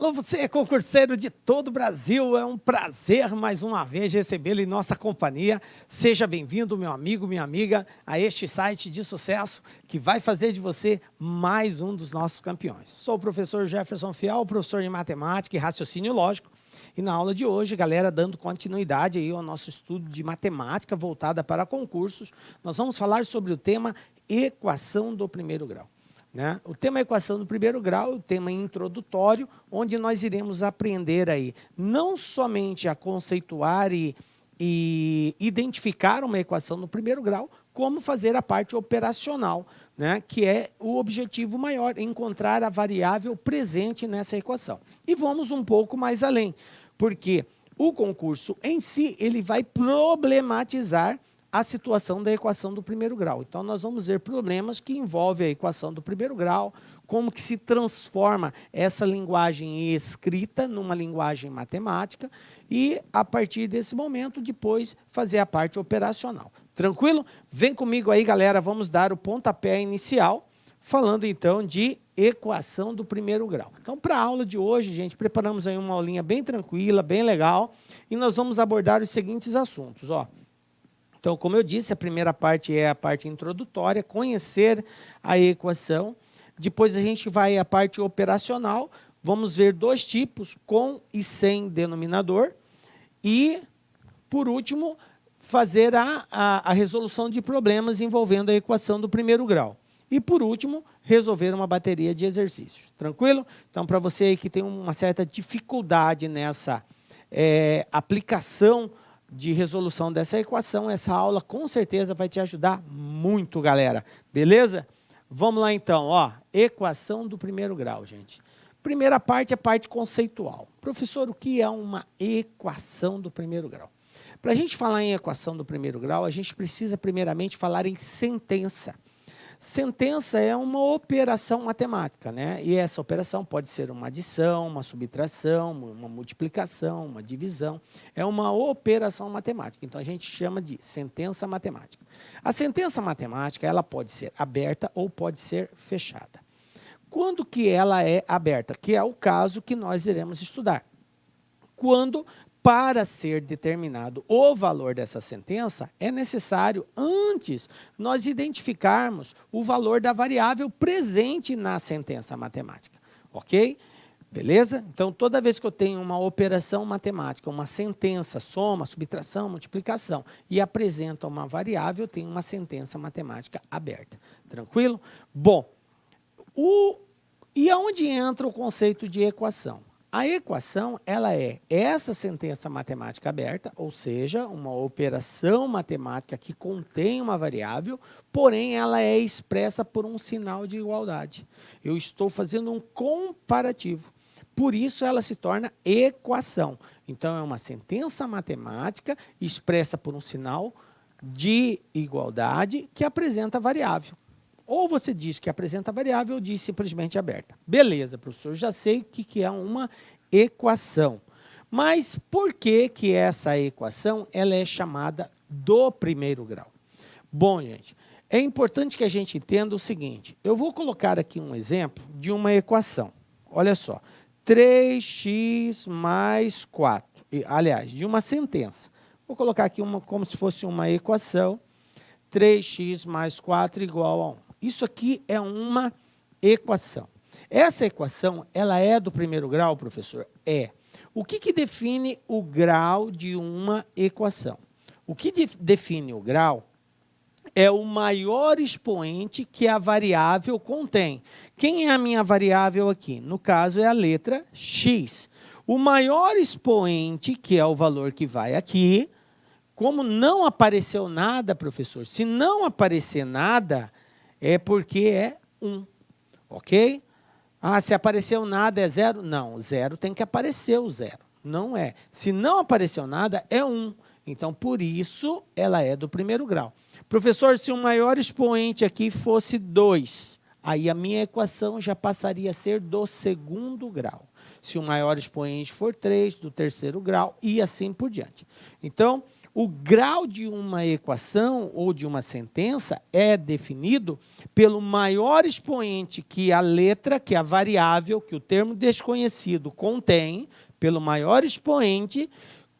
Alô, você é concurseiro de todo o Brasil, é um prazer mais uma vez recebê-lo em nossa companhia. Seja bem-vindo, meu amigo, minha amiga, a este site de sucesso que vai fazer de você mais um dos nossos campeões. Sou o professor Jefferson Fial, professor de matemática e raciocínio lógico. E na aula de hoje, galera, dando continuidade aí ao nosso estudo de matemática voltada para concursos, nós vamos falar sobre o tema equação do primeiro grau. Né? O tema equação do primeiro grau é o tema introdutório, onde nós iremos aprender aí não somente a conceituar e identificar uma equação do primeiro grau, como fazer a parte operacional, né? Que é o objetivo maior, encontrar a variável presente nessa equação. E vamos um pouco mais além, porque o concurso em si ele vai problematizar a situação da equação do primeiro grau. Então, nós vamos ver problemas que envolvem a equação do primeiro grau, como que se transforma essa linguagem escrita numa linguagem matemática e, a partir desse momento, depois fazer a parte operacional. Tranquilo? Vem comigo aí, galera, vamos dar o pontapé inicial, falando, então, de equação do primeiro grau. Então, para a aula de hoje, gente, preparamos aí uma aulinha bem tranquila, bem legal, e nós vamos abordar os seguintes assuntos, ó. Então, como eu disse, a primeira parte é a parte introdutória, conhecer a equação. Depois a gente vai à parte operacional, vamos ver dois tipos, com e sem denominador. E, por último, fazer a resolução de problemas envolvendo a equação do primeiro grau. E, por último, resolver uma bateria de exercícios. Tranquilo? Então, para você aí que tem uma certa dificuldade nessa aplicação de resolução dessa equação, essa aula com certeza vai te ajudar muito, galera. Beleza? Vamos lá então, ó, equação do primeiro grau, gente. Primeira parte é a parte conceitual. Professor, o que é uma equação do primeiro grau? Para a gente falar em equação do primeiro grau, a gente precisa primeiramente falar em sentença. Sentença é uma operação matemática, né? E essa operação pode ser uma adição, uma subtração, uma multiplicação, uma divisão. É uma operação matemática. Então, a gente chama de sentença matemática. A sentença matemática, ela pode ser aberta ou pode ser fechada. Quando que ela é aberta? Que é o caso que nós iremos estudar. Quando, para ser determinado o valor dessa sentença, é necessário, antes, nós identificarmos o valor da variável presente na sentença matemática. Ok? Beleza? Então, toda vez que eu tenho uma operação matemática, uma sentença, soma, subtração, multiplicação, e apresenta uma variável, eu tenho uma sentença matemática aberta. Tranquilo? Bom, e aonde entra o conceito de equação? A equação, ela é essa sentença matemática aberta, ou seja, uma operação matemática que contém uma variável, porém ela é expressa por um sinal de igualdade. Eu estou fazendo um comparativo. Por isso ela se torna equação. Então é uma sentença matemática expressa por um sinal de igualdade que apresenta a variável. Ou você diz que apresenta a variável ou diz simplesmente aberta. Beleza, professor, já sei o que é uma equação. Mas por que essa equação ela é chamada do primeiro grau? Bom, gente, é importante que a gente entenda o seguinte. Eu vou colocar aqui um exemplo de uma equação. Olha só, 3x mais 4. Aliás, de uma sentença. Vou colocar aqui como se fosse uma equação. 3x mais 4 igual a 1. Isso aqui é uma equação. Essa equação, ela é do primeiro grau, professor? É. O que define o grau de uma equação? O que define o grau é o maior expoente que a variável contém. Quem é a minha variável aqui? No caso, é a letra x. O maior expoente, que é o valor que vai aqui, como não apareceu nada, professor, se não aparecer nada, é porque é 1, ok? Ah, se apareceu nada é 0? Não, 0 tem que aparecer o 0, não é. Se não apareceu nada, é 1. Então, por isso, ela é do primeiro grau. Professor, se o maior expoente aqui fosse 2, aí a minha equação já passaria a ser do segundo grau. Se o maior expoente for 3, do terceiro grau, e assim por diante. Então, o grau de uma equação ou de uma sentença é definido pelo maior expoente que a letra, que a variável, que o termo desconhecido contém, pelo maior expoente,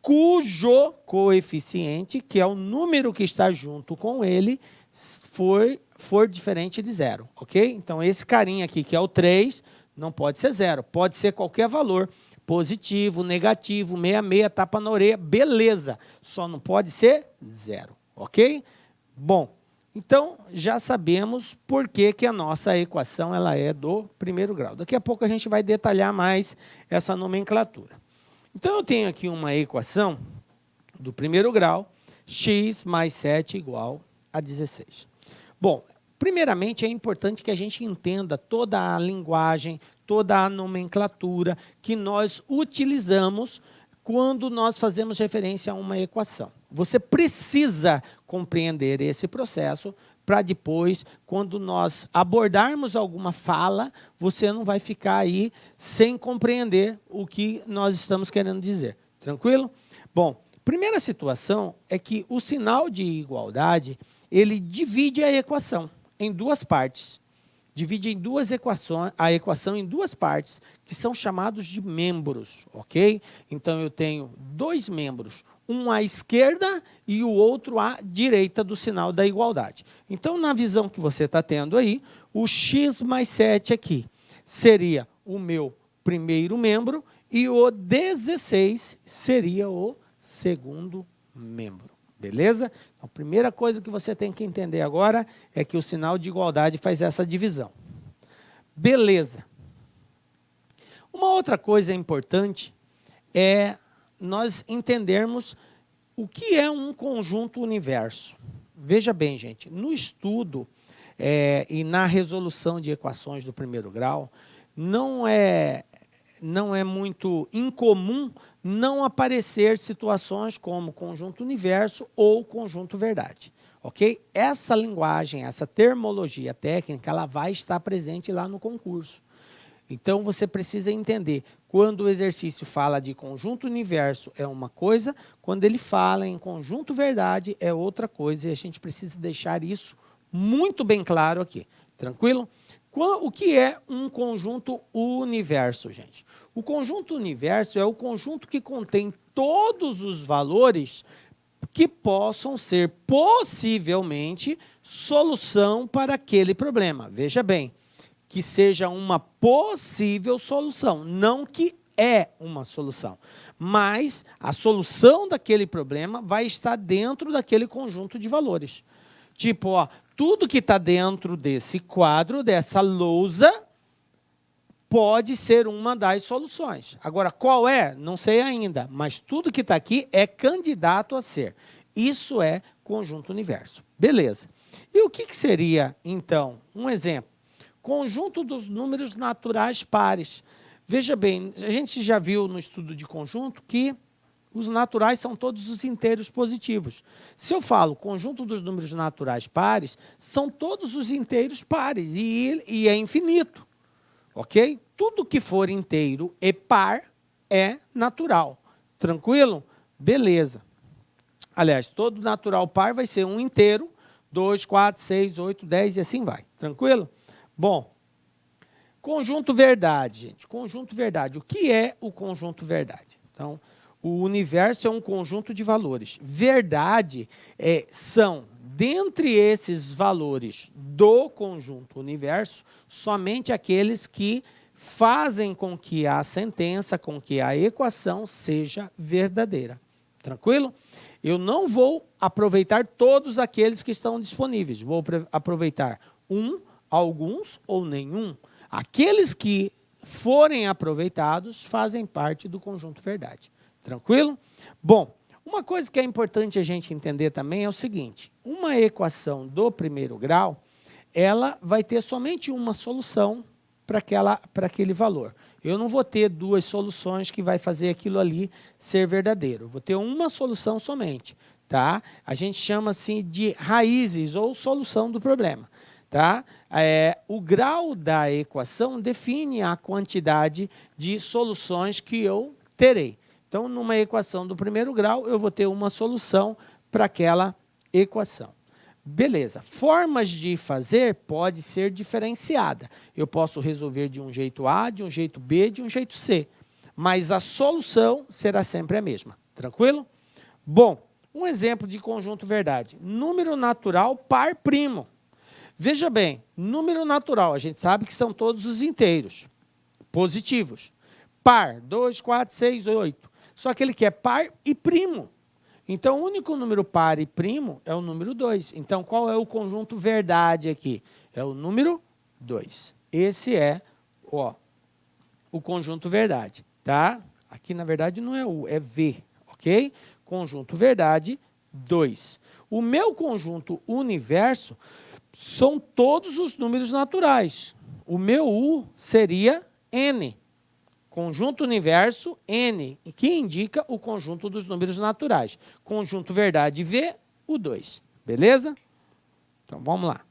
cujo coeficiente, que é o número que está junto com ele, for diferente de zero, ok? Então, esse carinha aqui, que é o 3, não pode ser zero, pode ser qualquer valor, positivo, negativo, 66, tapa na orelha, beleza, só não pode ser zero, ok? Bom, então, já sabemos por que a nossa equação ela é do primeiro grau. Daqui a pouco a gente vai detalhar mais essa nomenclatura. Então, eu tenho aqui uma equação do primeiro grau, x mais 7 igual a 16. Bom, primeiramente, é importante que a gente entenda toda a linguagem, toda a nomenclatura que nós utilizamos quando nós fazemos referência a uma equação. Você precisa compreender esse processo para depois, quando nós abordarmos alguma fala, você não vai ficar aí sem compreender o que nós estamos querendo dizer. Tranquilo? Bom, primeira situação é que o sinal de igualdade, ele divide a equação em duas partes. Divide em duas equações, a equação em duas partes, que são chamados de membros, ok? Então, eu tenho dois membros, um à esquerda e o outro à direita do sinal da igualdade. Então, na visão que você está tendo aí, o x mais 7 aqui seria o meu primeiro membro e o 16 seria o segundo membro. Beleza? Então, a primeira coisa que você tem que entender agora é que o sinal de igualdade faz essa divisão. Beleza. Uma outra coisa importante é nós entendermos o que é um conjunto universo. Veja bem, gente, no estudo e na resolução de equações do primeiro grau, não é muito incomum não aparecer situações como conjunto universo ou conjunto verdade, ok? Essa linguagem, essa termologia técnica, ela vai estar presente lá no concurso. Então, você precisa entender, quando o exercício fala de conjunto universo é uma coisa, quando ele fala em conjunto verdade é outra coisa, e a gente precisa deixar isso muito bem claro aqui, tranquilo? O que é um conjunto universo, gente? O conjunto universo é o conjunto que contém todos os valores que possam ser possivelmente solução para aquele problema. Veja bem, que seja uma possível solução, não que é uma solução. Mas a solução daquele problema vai estar dentro daquele conjunto de valores. Tipo, ó, tudo que está dentro desse quadro, dessa lousa, pode ser uma das soluções. Agora, qual é? Não sei ainda, mas tudo que está aqui é candidato a ser. Isso é conjunto universo. Beleza. E o que seria, então, um exemplo? Conjunto dos números naturais pares. Veja bem, a gente já viu no estudo de conjunto que os naturais são todos os inteiros positivos. Se eu falo conjunto dos números naturais pares, são todos os inteiros pares e é infinito, ok? Tudo que for inteiro e par é natural. Tranquilo? Beleza. Aliás, todo natural par vai ser um inteiro, 2, 4, 6, 8, 10 e assim vai. Tranquilo? Bom, conjunto verdade, gente. Conjunto verdade. O que é o conjunto verdade? Então, o universo é um conjunto de valores. Verdade são, dentre esses valores do conjunto universo, somente aqueles que fazem com que a sentença, com que a equação seja verdadeira. Tranquilo? Eu não vou aproveitar todos aqueles que estão disponíveis. Vou aproveitar alguns ou nenhum. Aqueles que forem aproveitados fazem parte do conjunto verdade. Tranquilo? Bom, uma coisa que é importante a gente entender também é o seguinte, uma equação do primeiro grau, ela vai ter somente uma solução para aquele valor. Eu não vou ter duas soluções que vai fazer aquilo ali ser verdadeiro. Eu vou ter uma solução somente, tá? A gente chama assim de raízes ou solução do problema. Tá? O grau da equação define a quantidade de soluções que eu terei. Então, numa equação do primeiro grau, eu vou ter uma solução para aquela equação. Beleza. Formas de fazer pode ser diferenciada. Eu posso resolver de um jeito A, de um jeito B, de um jeito C. Mas a solução será sempre a mesma. Tranquilo? Bom, um exemplo de conjunto verdade. Número natural par primo. Veja bem, número natural, a gente sabe que são todos os inteiros positivos. Par, 2, 4, 6, 8. Só que ele quer par e primo. Então, o único número par e primo é o número 2. Então, qual é o conjunto verdade aqui? É o número 2. Esse é o conjunto verdade. Tá? Aqui, na verdade, não é U, é V. Ok? Conjunto verdade, 2. O meu conjunto universo são todos os números naturais. O meu U seria N. Conjunto universo, N, que indica o conjunto dos números naturais. Conjunto verdade, V, o 2. Beleza? Então, vamos lá.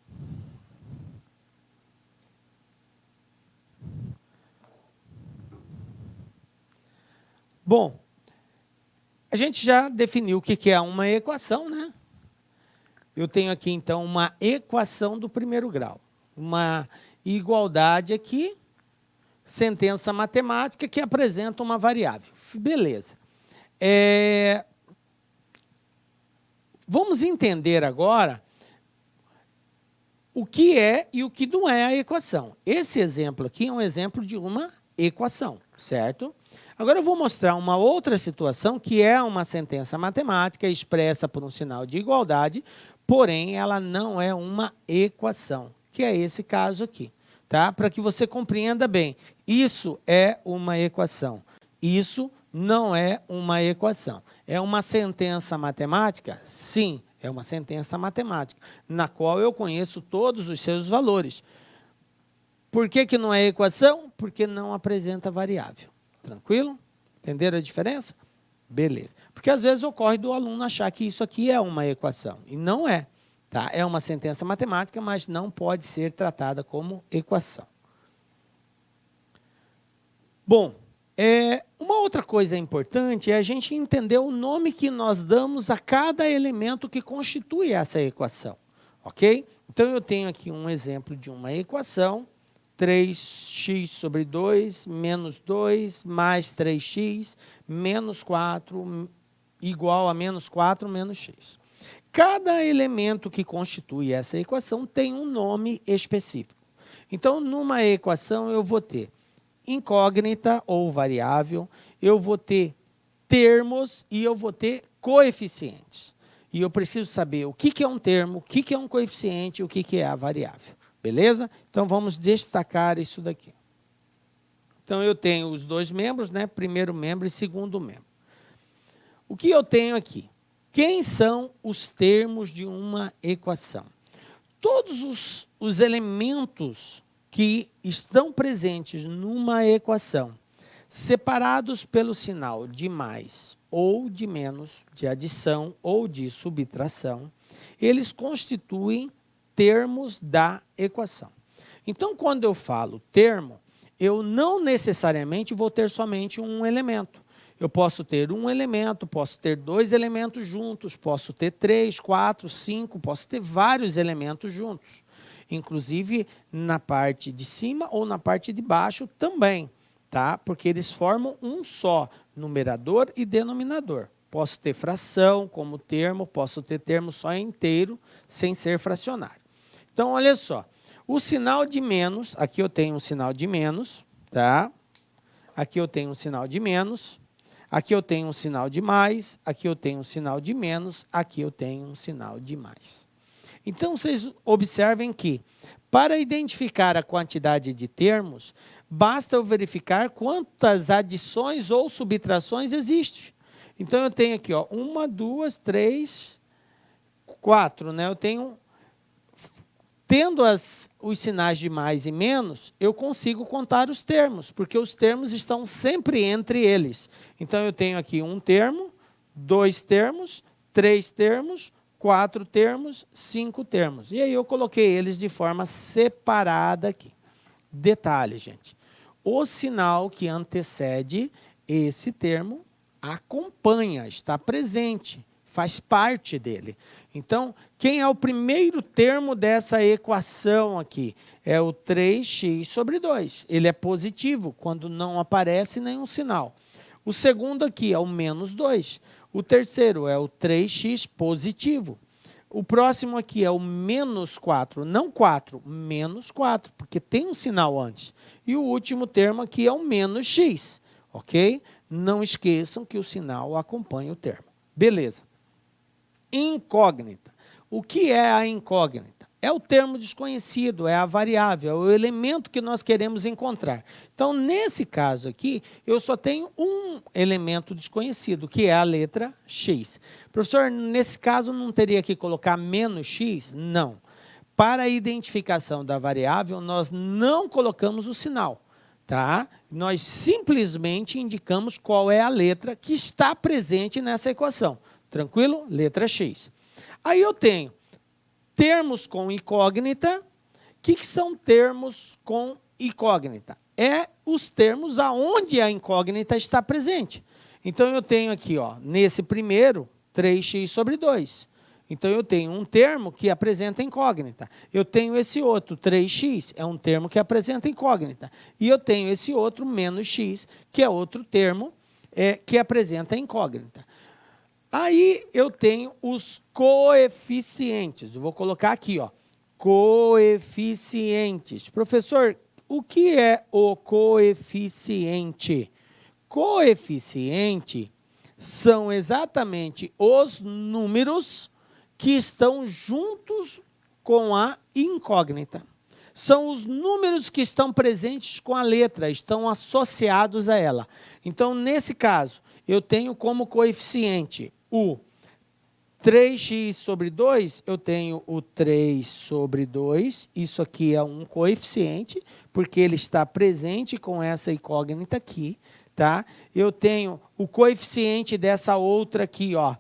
Bom, a gente já definiu o que é uma equação, né? Eu tenho aqui, então, uma equação do primeiro grau. Uma igualdade aqui, sentença matemática que apresenta uma variável. Beleza. Vamos entender agora o que é e o que não é a equação. Esse exemplo aqui é um exemplo de uma equação, certo? Agora eu vou mostrar uma outra situação que é uma sentença matemática expressa por um sinal de igualdade, porém ela não é uma equação, que é esse caso aqui, tá? Para que você compreenda bem, isso é uma equação, isso não é uma equação. É uma sentença matemática? Sim, é uma sentença matemática, na qual eu conheço todos os seus valores. Por que não é equação? Porque não apresenta variável. Tranquilo? Entenderam a diferença? Beleza. Porque às vezes ocorre do aluno achar que isso aqui é uma equação, e não é. Tá? É uma sentença matemática, mas não pode ser tratada como equação. Bom, uma outra coisa importante é a gente entender o nome que nós damos a cada elemento que constitui essa equação. Ok? Então, eu tenho aqui um exemplo de uma equação, 3x sobre 2, menos 2, mais 3x, menos 4, igual a menos 4, menos x. Cada elemento que constitui essa equação tem um nome específico. Então, numa equação, eu vou ter incógnita ou variável, eu vou ter termos e eu vou ter coeficientes. E eu preciso saber o que é um termo, o que é um coeficiente e o que é a variável. Beleza? Então, vamos destacar isso daqui. Então, eu tenho os dois membros, né? Primeiro membro e segundo membro. O que eu tenho aqui? Quem são os termos de uma equação? Todos os elementos que estão presentes numa equação, separados pelo sinal de mais ou de menos, de adição ou de subtração, eles constituem termos da equação. Então, quando eu falo termo, eu não necessariamente vou ter somente um elemento. Eu posso ter um elemento, posso ter dois elementos juntos, posso ter 3, 4, 5, posso ter vários elementos juntos. Inclusive na parte de cima ou na parte de baixo também, tá? Porque eles formam um só, numerador e denominador. Posso ter fração como termo, posso ter termo só inteiro, sem ser fracionário. Então, olha só, o sinal de menos, aqui eu tenho um sinal de menos, tá? Aqui eu tenho um sinal de menos, aqui eu tenho um sinal de mais, aqui eu tenho um sinal de menos, aqui eu tenho um sinal de mais. Então, vocês observem que, para identificar a quantidade de termos, basta eu verificar quantas adições ou subtrações existem. Então, eu tenho aqui, ó, 1, 2, 3, 4. Né? Eu tenho, tendo os sinais de mais e menos, eu consigo contar os termos, porque os termos estão sempre entre eles. Então, eu tenho aqui um termo, 2 termos, 3 termos, 4 termos, 5 termos. E aí eu coloquei eles de forma separada aqui. Detalhe, gente. O sinal que antecede esse termo acompanha, está presente, faz parte dele. Então, quem é o primeiro termo dessa equação aqui? É o 3x sobre 2. Ele é positivo quando não aparece nenhum sinal. O segundo aqui é o menos 2. O terceiro é o 3x positivo. O próximo aqui é o menos 4, não 4, menos 4, porque tem um sinal antes. E o último termo aqui é o menos x, ok? Não esqueçam que o sinal acompanha o termo. Beleza. Incógnita. O que é a incógnita? É o termo desconhecido, é a variável, é o elemento que nós queremos encontrar. Então, nesse caso aqui, eu só tenho um elemento desconhecido, que é a letra x. Professor, nesse caso, não teria que colocar menos x? Não. Para a identificação da variável, nós não colocamos o sinal, tá? Nós simplesmente indicamos qual é a letra que está presente nessa equação. Tranquilo? Letra x. Aí eu tenho termos com incógnita. O que são termos com incógnita? É os termos aonde a incógnita está presente. Então, eu tenho aqui, ó, nesse primeiro, 3x sobre 2. Então, eu tenho um termo que apresenta incógnita. Eu tenho esse outro, 3x, é um termo que apresenta incógnita. E eu tenho esse outro, menos x, que é outro termo que apresenta incógnita. Aí eu tenho os coeficientes. Eu vou colocar aqui, ó, coeficientes. Professor, o que é o coeficiente? Coeficiente são exatamente os números que estão juntos com a incógnita. São os números que estão presentes com a letra, estão associados a ela. Então, nesse caso, eu tenho como coeficiente o 3x sobre 2, eu tenho o 3 sobre 2, isso aqui é um coeficiente, porque ele está presente com essa incógnita aqui, tá? Eu tenho o coeficiente dessa outra aqui, ó,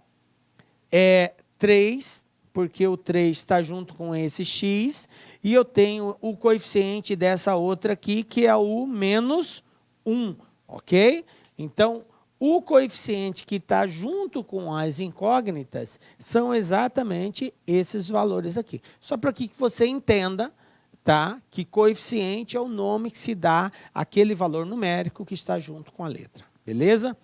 é 3, porque o 3 está junto com esse x, e eu tenho o coeficiente dessa outra aqui, que é o menos 1, ok? Então, o coeficiente que está junto com as incógnitas são exatamente esses valores aqui. Só para que você entenda, tá, que coeficiente é o nome que se dá àquele valor numérico que está junto com a letra. Beleza?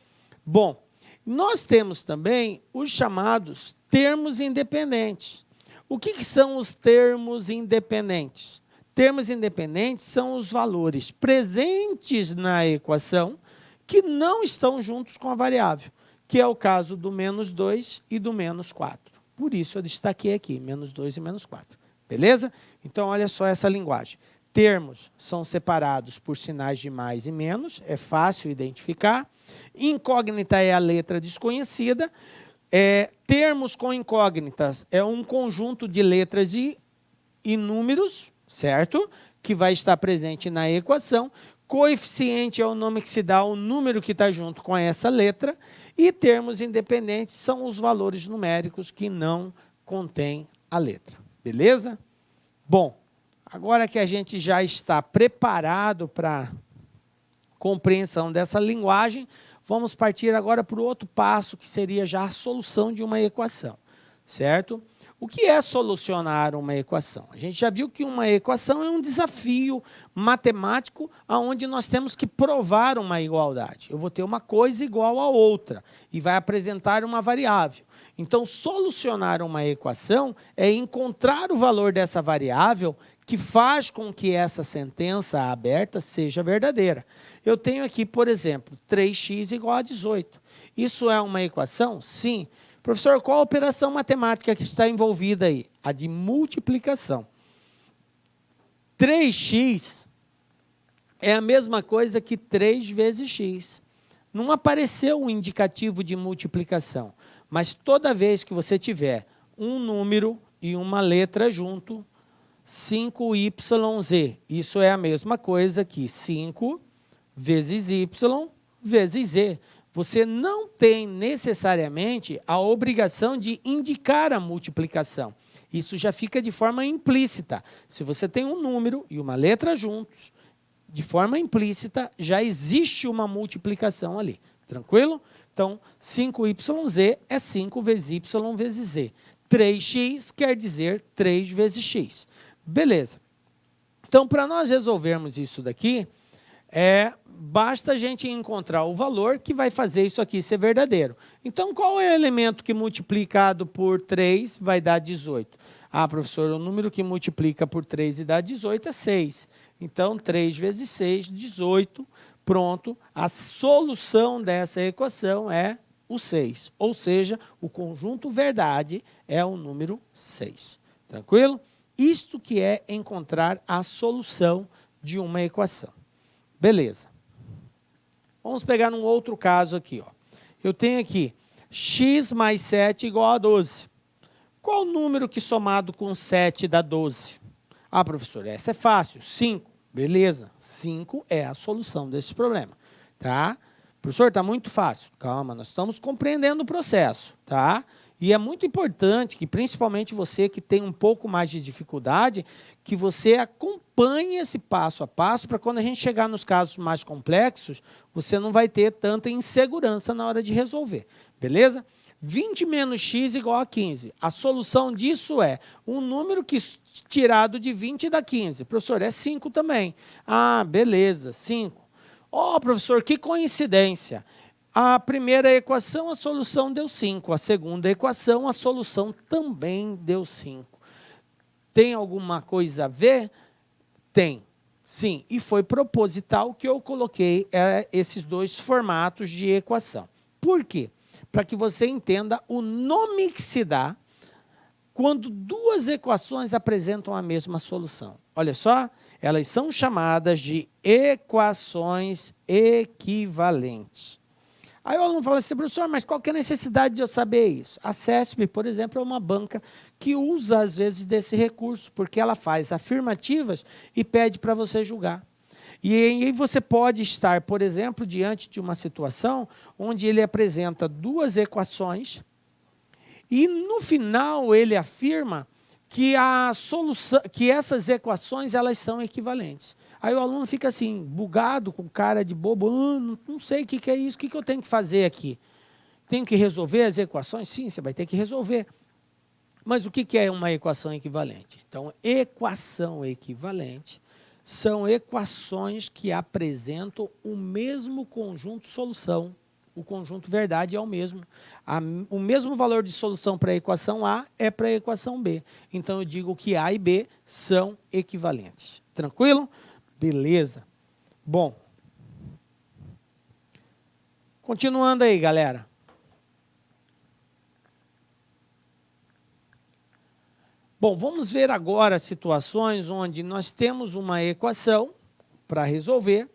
Bom, nós temos também os chamados termos independentes. O que são os termos independentes? Termos independentes são os valores presentes na equação que não estão juntos com a variável, que é o caso do menos 2 e do menos 4. Por isso, eu destaquei aqui, menos 2 e menos 4. Beleza? Então, olha só essa linguagem. Termos são separados por sinais de mais e menos, é fácil identificar. Incógnita é a letra desconhecida. Termos com incógnitas é um conjunto de letras e números, certo? Que vai estar presente na equação. Coeficiente é o nome que se dá ao número que está junto com essa letra. E termos independentes são os valores numéricos que não contêm a letra. Beleza? Bom, agora que a gente já está preparado para a compreensão dessa linguagem, vamos partir agora para o outro passo, que seria já a solução de uma equação, certo? O que é solucionar uma equação? A gente já viu que uma equação é um desafio matemático onde nós temos que provar uma igualdade. Eu vou ter uma coisa igual a outra e vai apresentar uma variável. Então, solucionar uma equação é encontrar o valor dessa variável que faz com que essa sentença aberta seja verdadeira. Eu tenho aqui, por exemplo, 3x igual a 18. Isso é uma equação? Sim. Professor, qual a operação matemática que está envolvida aí? A de multiplicação. 3x é a mesma coisa que 3 vezes x. Não apareceu um indicativo de multiplicação, mas toda vez que você tiver um número e uma letra junto, 5yz, isso é a mesma coisa que 5 vezes y vezes z. Você não tem necessariamente a obrigação de indicar a multiplicação. Isso já fica de forma implícita. Se você tem um número e uma letra juntos, de forma implícita, já existe uma multiplicação ali. Tranquilo? Então, 5yz é 5 vezes y vezes z. 3x quer dizer 3 vezes x. Beleza. Então, para nós resolvermos isso daqui, basta a gente encontrar o valor que vai fazer isso aqui ser verdadeiro. Então, qual é o elemento que multiplicado por 3 vai dar 18? Ah, professor, o número que multiplica por 3 e dá 18 é 6. Então, 3 vezes 6, 18. Pronto, a solução dessa equação é o 6. Ou seja, o conjunto verdade é o número 6. Tranquilo? Isto que é encontrar a solução de uma equação. Beleza. Vamos pegar um outro caso aqui. Ó. Eu tenho aqui x mais 7 igual a 12. Qual o número que somado com 7 dá 12? Ah, professor, essa é fácil. 5. Beleza. 5 é a solução desse problema. Tá? Professor, está muito fácil. Calma, nós estamos compreendendo o processo. Tá? E é muito importante que, principalmente você que tem um pouco mais de dificuldade, que você acompanhe esse passo a passo para quando a gente chegar nos casos mais complexos, você não vai ter tanta insegurança na hora de resolver. Beleza? 20 menos x igual a 15. A solução disso é um número que tirado de 20 dá 15. Professor, é 5 também. Ah, beleza, 5. Ó, professor, que coincidência. A primeira equação, a solução deu 5. A segunda equação, a solução também deu 5. Tem alguma coisa a ver? Tem. Sim, e foi proposital que eu coloquei esses dois formatos de equação. Por quê? Para que você entenda o nome que se dá quando duas equações apresentam a mesma solução. Olha só, elas são chamadas de equações equivalentes. Aí o aluno fala assim, professor, mas qual que é a necessidade de eu saber isso? A CESP, por exemplo, é uma banca que usa, às vezes, desse recurso, porque ela faz afirmativas e pede para você julgar. E aí você pode estar, por exemplo, diante de uma situação onde ele apresenta duas equações e, no final, ele afirma que, que essas equações elas são equivalentes. Aí o aluno fica assim, bugado, com cara de bobo, não sei o que é isso, o que eu tenho que fazer aqui? Tenho que resolver as equações? Sim, você vai ter que resolver. Mas o que é uma equação equivalente? Então, equação equivalente são equações que apresentam o mesmo conjunto solução. O conjunto verdade é o mesmo. O mesmo valor de solução para a equação A é para a equação B. Então, eu digo que A e B são equivalentes. Tranquilo? Beleza. Bom. Continuando aí, galera. Bom, vamos ver agora situações onde nós temos uma equação para resolver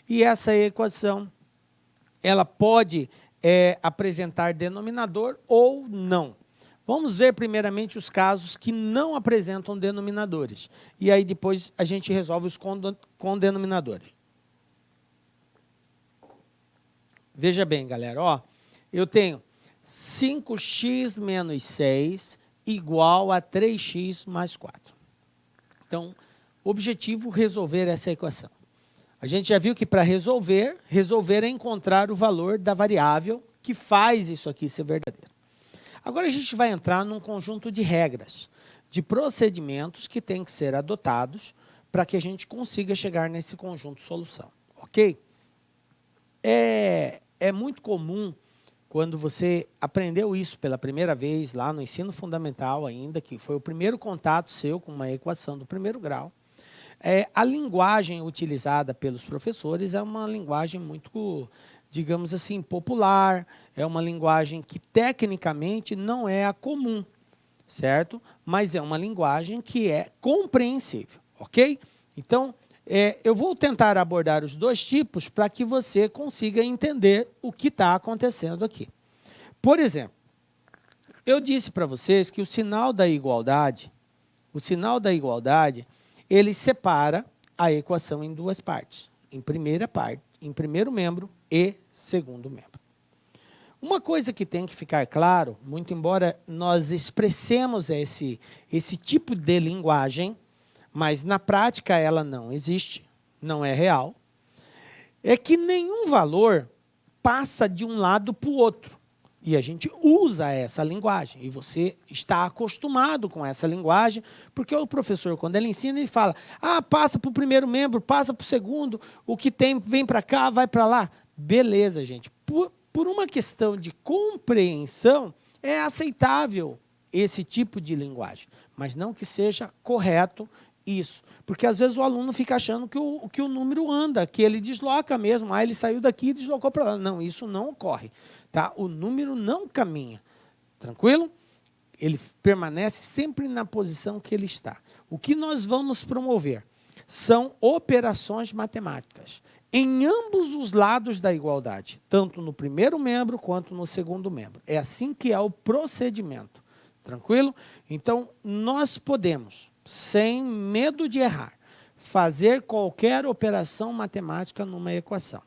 e essa equação ela pode apresentar denominador ou não. Vamos ver primeiramente os casos que não apresentam denominadores. E aí depois a gente resolve os com denominadores. Veja bem, galera, ó, eu tenho 5x menos 6 igual a 3x mais 4. Então, objetivo, resolver essa equação. A gente já viu que para resolver é encontrar o valor da variável que faz isso aqui ser verdadeiro. Agora a gente vai entrar num conjunto de regras, de procedimentos que têm que ser adotados para que a gente consiga chegar nesse conjunto de solução, ok? É muito comum, quando você aprendeu isso pela primeira vez, lá no ensino fundamental ainda, que foi o primeiro contato seu com uma equação do primeiro grau, a linguagem utilizada pelos professores é uma linguagem muito, digamos assim, popular, é uma linguagem que tecnicamente não é a comum, certo? Mas é uma linguagem que é compreensível, ok? Então, eu vou tentar abordar os dois tipos para que você consiga entender o que está acontecendo aqui. Por exemplo, eu disse para vocês que o sinal da igualdade, ele separa a equação em duas partes, em primeiro membro e segundo membro. Uma coisa que tem que ficar claro, muito embora nós expressemos esse tipo de linguagem, mas na prática ela não existe, não é real, é que nenhum valor passa de um lado para o outro. E a gente usa essa linguagem, e você está acostumado com essa linguagem, porque o professor, quando ele ensina, ele fala, passa para o primeiro membro, passa para o segundo, o que tem vem para cá, vai para lá. Beleza, gente. Por uma questão de compreensão, é aceitável esse tipo de linguagem, mas não que seja correto isso, porque às vezes o aluno fica achando que o número anda, que ele desloca mesmo, ele saiu daqui e deslocou para lá. Não, isso não ocorre. Tá? O número não caminha, tranquilo? Ele permanece sempre na posição que ele está. O que nós vamos promover são operações matemáticas em ambos os lados da igualdade, tanto no primeiro membro quanto no segundo membro. É assim que é o procedimento, tranquilo? Então, nós podemos, sem medo de errar, fazer qualquer operação matemática numa equação.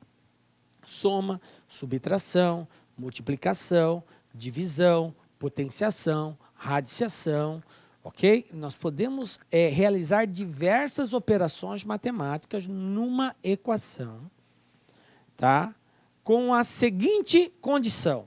Soma, subtração, multiplicação, divisão, potenciação, radiciação, ok? Nós podemos realizar diversas operações matemáticas numa equação, tá? Com a seguinte condição: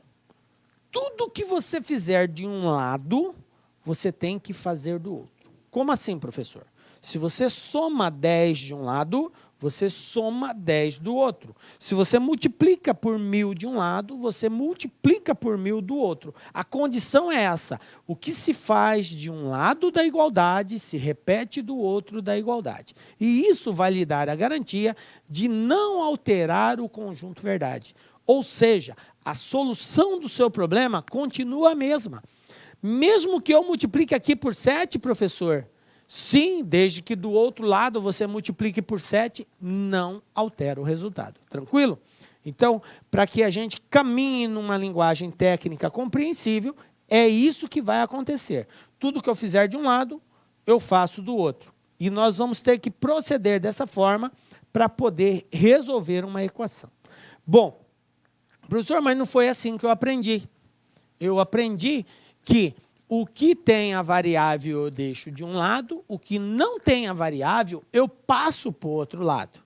tudo que você fizer de um lado, você tem que fazer do outro. Como assim, professor? Se você soma 10 de um lado, você soma 10 do outro. Se você multiplica por 1000 de um lado, você multiplica por 1000 do outro. A condição é essa. O que se faz de um lado da igualdade, se repete do outro da igualdade. E isso vai lhe dar a garantia de não alterar o conjunto verdade. Ou seja, a solução do seu problema continua a mesma. Mesmo que eu multiplique aqui por 7, professor, sim, desde que do outro lado você multiplique por 7, não altera o resultado. Tranquilo? Então, para que a gente caminhe numa linguagem técnica compreensível, é isso que vai acontecer. Tudo que eu fizer de um lado, eu faço do outro. E nós vamos ter que proceder dessa forma para poder resolver uma equação. Bom, professor, mas não foi assim que eu aprendi. Eu aprendi que o que tem a variável eu deixo de um lado, o que não tem a variável eu passo para o outro lado.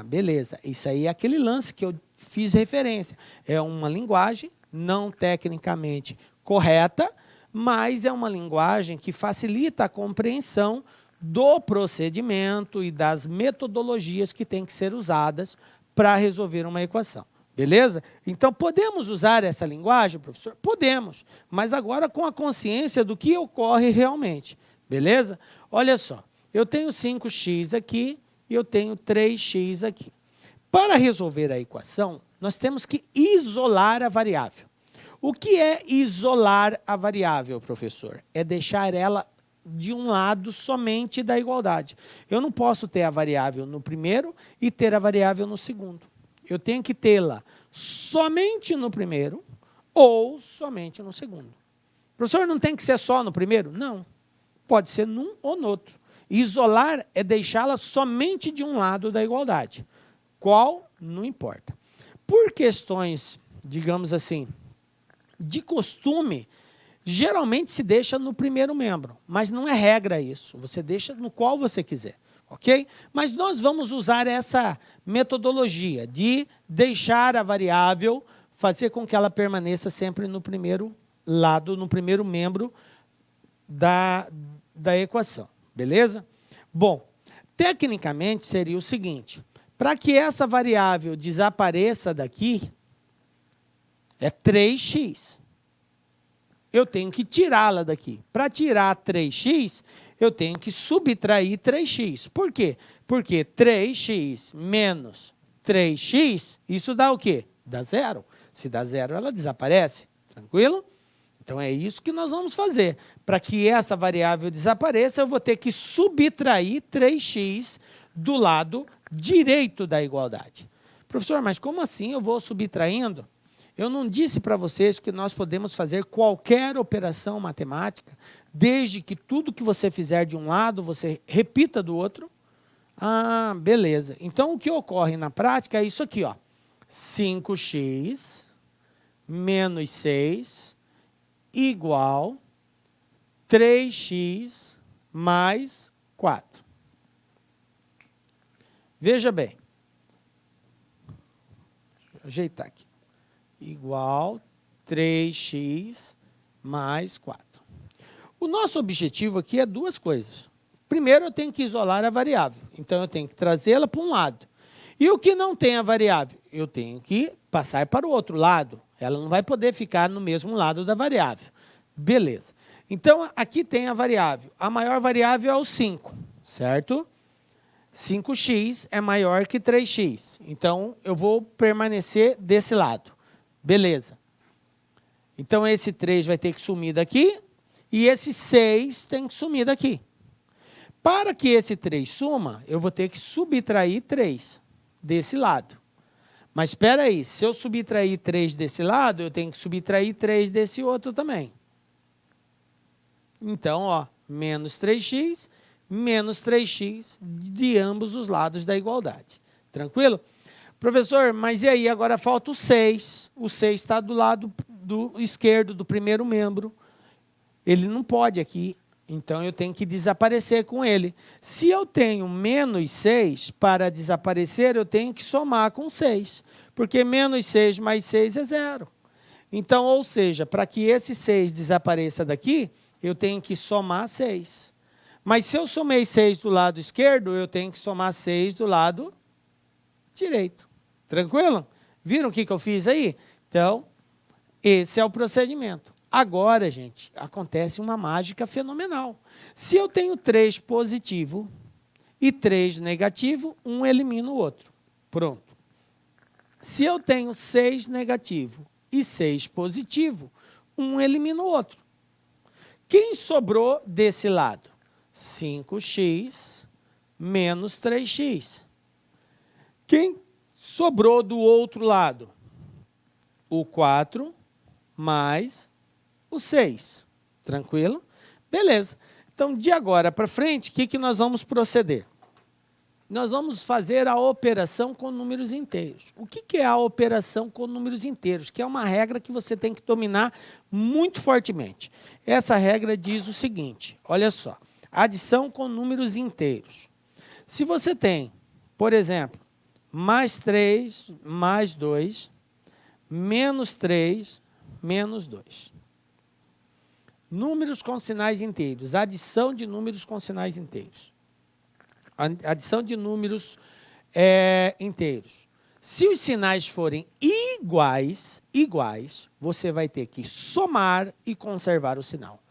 Beleza. Isso aí é aquele lance que eu fiz referência. É uma linguagem não tecnicamente correta, mas é uma linguagem que facilita a compreensão do procedimento e das metodologias que têm que ser usadas para resolver uma equação. Beleza? Então, podemos usar essa linguagem, professor? Podemos, mas agora com a consciência do que ocorre realmente. Beleza? Olha só, eu tenho 5x aqui e eu tenho 3x aqui. Para resolver a equação, nós temos que isolar a variável. O que é isolar a variável, professor? É deixar ela de um lado somente da igualdade. Eu não posso ter a variável no primeiro e ter a variável no segundo. Eu tenho que tê-la somente no primeiro ou somente no segundo. Professor, não tem que ser só no primeiro? Não. Pode ser num ou no outro. Isolar é deixá-la somente de um lado da igualdade. Qual? Não importa. Por questões, digamos assim, de costume, geralmente se deixa no primeiro membro, mas não é regra isso. Você deixa no qual você quiser. Ok? Mas nós vamos usar essa metodologia de deixar a variável, fazer com que ela permaneça sempre no primeiro lado, no primeiro membro da equação. Beleza? Bom, tecnicamente seria o seguinte: para que essa variável desapareça daqui, é 3x. Eu tenho que tirá-la daqui. Para tirar 3x, eu tenho que subtrair 3x. Por quê? Porque 3x menos 3x, isso dá o quê? Dá zero. Se dá zero, ela desaparece. Tranquilo? Então, é isso que nós vamos fazer. Para que essa variável desapareça, eu vou ter que subtrair 3x do lado direito da igualdade. Professor, mas como assim eu vou subtraindo? Eu não disse para vocês que nós podemos fazer qualquer operação matemática, desde que tudo que você fizer de um lado, você repita do outro? Beleza. Então, o que ocorre na prática é isso aqui, ó. 5x menos 6 igual 3x mais 4. Veja bem. Deixa eu ajeitar aqui. Igual 3x mais 4. O nosso objetivo aqui é duas coisas. Primeiro, eu tenho que isolar a variável. Então, eu tenho que trazê-la para um lado. E o que não tem a variável? Eu tenho que passar para o outro lado. Ela não vai poder ficar no mesmo lado da variável. Beleza. Então, aqui tem a variável. A maior variável é o 5, certo? 5x é maior que 3x. Então, eu vou permanecer desse lado. Beleza. Então, esse 3 vai ter que sumir daqui e esse 6 tem que sumir daqui. Para que esse 3 suma, eu vou ter que subtrair 3 desse lado. Mas espera aí, se eu subtrair 3 desse lado, eu tenho que subtrair 3 desse outro também. Então, ó, menos 3x, menos 3x de ambos os lados da igualdade. Tranquilo? Professor, mas e aí? Agora falta o 6. O 6 está do lado do esquerdo do primeiro membro. Ele não pode aqui. Então, eu tenho que desaparecer com ele. Se eu tenho menos 6, para desaparecer, eu tenho que somar com 6. Porque menos 6 mais 6 é 0. Então, ou seja, para que esse 6 desapareça daqui, eu tenho que somar 6. Mas se eu somei 6 do lado esquerdo, eu tenho que somar 6 do lado direito. Tranquilo? Viram o que eu fiz aí? Então, esse é o procedimento. Agora, gente, acontece uma mágica fenomenal. Se eu tenho 3 positivo e 3 negativo, um elimina o outro. Pronto. Se eu tenho 6 negativo e 6 positivo, um elimina o outro. Quem sobrou desse lado? 5x menos 3x. Quem sobrou do outro lado? O 4 mais o 6. Tranquilo? Beleza. Então, de agora para frente, o que nós vamos proceder? Nós vamos fazer a operação com números inteiros. O que é a operação com números inteiros? Que é uma regra que você tem que dominar muito fortemente. Essa regra diz o seguinte, olha só, adição com números inteiros. Se você tem, por exemplo, mais 3, mais 2, menos 3, menos 2. Números com sinais inteiros, adição de números com sinais inteiros. Adição de números inteiros. Se os sinais forem iguais, você vai ter que somar e conservar o sinal.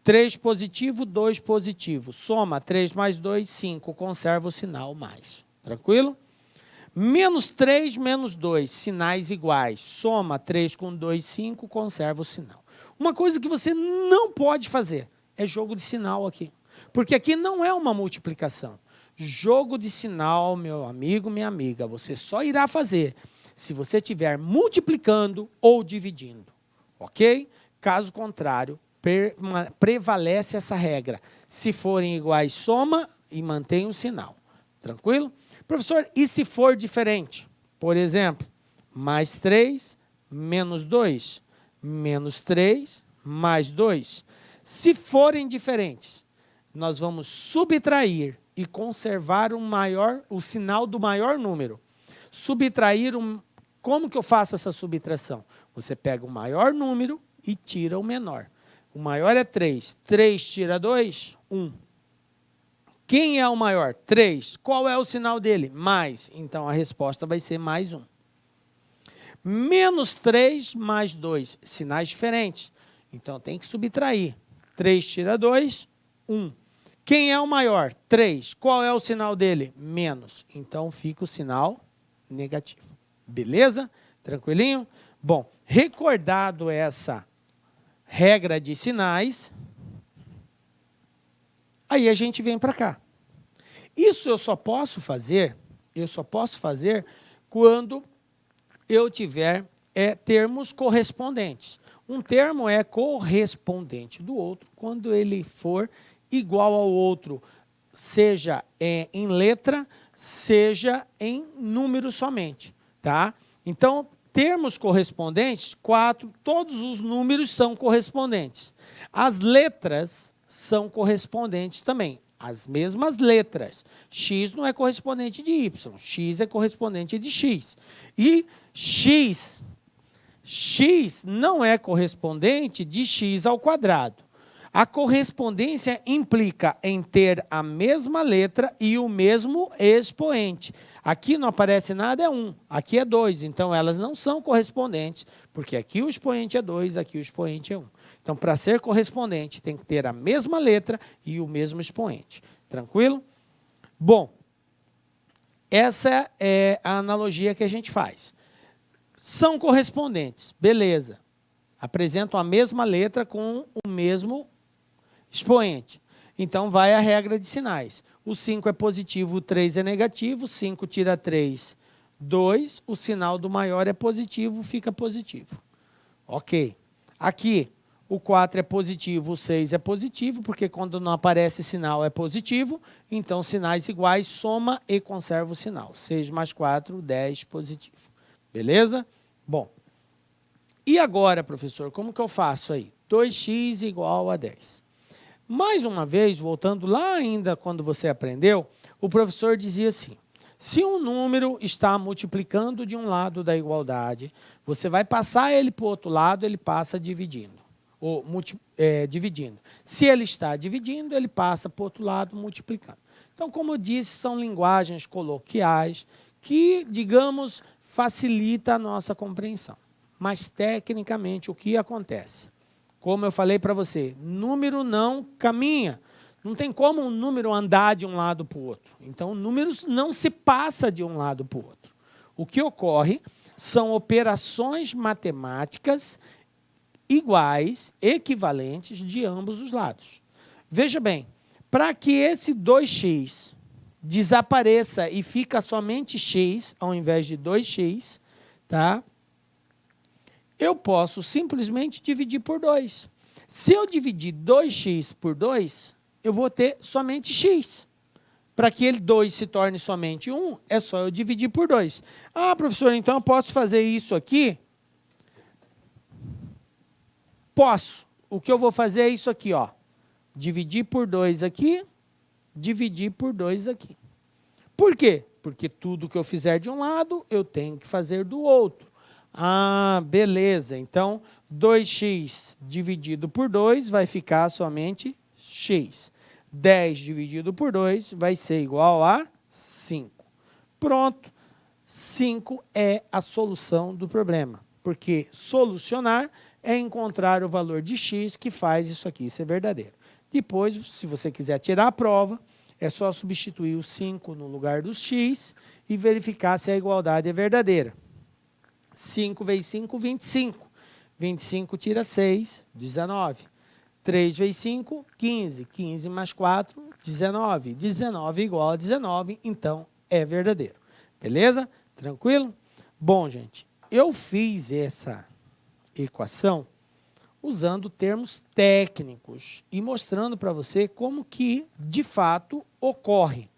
3 positivo, 2 positivo. Soma 3 mais 2, 5. Conserva o sinal mais. Tranquilo? Menos 3, menos 2. Sinais iguais. Soma 3 com 2, 5. Conserva o sinal. Uma coisa que você não pode fazer é jogo de sinal aqui. Porque aqui não é uma multiplicação. Jogo de sinal, meu amigo, minha amiga, você só irá fazer se você estiver multiplicando ou dividindo. Ok? Caso contrário, prevalece essa regra. Se forem iguais, soma e mantém o sinal. Tranquilo? Professor, e se for diferente? Por exemplo, mais 3, menos 2, menos 3, mais 2. Se forem diferentes, nós vamos subtrair e conservar o sinal do maior número. Subtrair, como que eu faço essa subtração? Você pega o maior número e tira o menor. O maior é 3. 3 tira 2, 1. Quem é o maior? 3. Qual é o sinal dele? Mais. Então, a resposta vai ser mais 1. Menos 3 mais 2. Sinais diferentes. Então, tem que subtrair. 3 tira 2, 1. Quem é o maior? 3. Qual é o sinal dele? Menos. Então, fica o sinal negativo. Beleza? Tranquilinho? Bom, recordado essa regra de sinais, aí a gente vem para cá. Isso eu só posso fazer quando eu tiver termos correspondentes. Um termo é correspondente do outro quando ele for igual ao outro, seja em letra, seja em número somente. Tá? Então, termos correspondentes, 4, todos os números são correspondentes. As letras são correspondentes também. as mesmas letras. X não é correspondente de Y, X é correspondente de X. E X não é correspondente de X ao quadrado. A correspondência implica em ter a mesma letra e o mesmo expoente. Aqui não aparece nada, é 1. Aqui é 2. Então, elas não são correspondentes, porque aqui o expoente é 2, aqui o expoente é 1. Então, para ser correspondente, tem que ter a mesma letra e o mesmo expoente. Tranquilo? Bom, essa é a analogia que a gente faz. São correspondentes, beleza. Apresentam a mesma letra com o mesmo expoente. Então, vai a regra de sinais. O 5 é positivo, o 3 é negativo, 5 tira 3, 2. O sinal do maior é positivo, fica positivo. Ok. Aqui, o 4 é positivo, o 6 é positivo, porque quando não aparece sinal é positivo. Então, sinais iguais, soma e conserva o sinal. 6 mais 4, 10, positivo. Beleza? Bom. E agora, professor, como que eu faço aí? 2x igual a 10. Mais uma vez, voltando lá ainda quando você aprendeu, o professor dizia assim, se um número está multiplicando de um lado da igualdade, você vai passar ele para o outro lado, ele passa dividindo. Ou dividindo. Se ele está dividindo, ele passa para o outro lado multiplicando. Então, como eu disse, são linguagens coloquiais que, digamos, facilita a nossa compreensão. Mas, tecnicamente, o que acontece? Como eu falei para você, número não caminha. Não tem como um número andar de um lado para o outro. Então, o número não se passa de um lado para o outro. O que ocorre são operações matemáticas iguais, equivalentes de ambos os lados. Veja bem, para que esse 2x desapareça e fica somente x, ao invés de 2x, tá? Eu posso simplesmente dividir por 2. Se eu dividir 2x por 2, eu vou ter somente x. Para que ele 2 se torne somente 1, é só eu dividir por 2. Ah, professor, então eu posso fazer isso aqui? Posso. O que eu vou fazer é isso aqui, ó. Dividir por 2 aqui, dividir por 2 aqui. Por quê? Porque tudo que eu fizer de um lado, eu tenho que fazer do outro. Ah, beleza. Então, 2x dividido por 2 vai ficar somente x. 10 dividido por 2 vai ser igual a 5. Pronto. 5 é a solução do problema. Porque solucionar é encontrar o valor de x que faz isso aqui ser verdadeiro. Depois, se você quiser tirar a prova, é só substituir o 5 no lugar dos x e verificar se a igualdade é verdadeira. 5 vezes 5, 25. 25 tira 6, 19. 3 vezes 5, 15. 15 mais 4, 19. 19 igual a 19, então é verdadeiro. Beleza? Tranquilo? Bom, gente, eu fiz essa equação usando termos técnicos e mostrando para você como que, de fato, ocorre.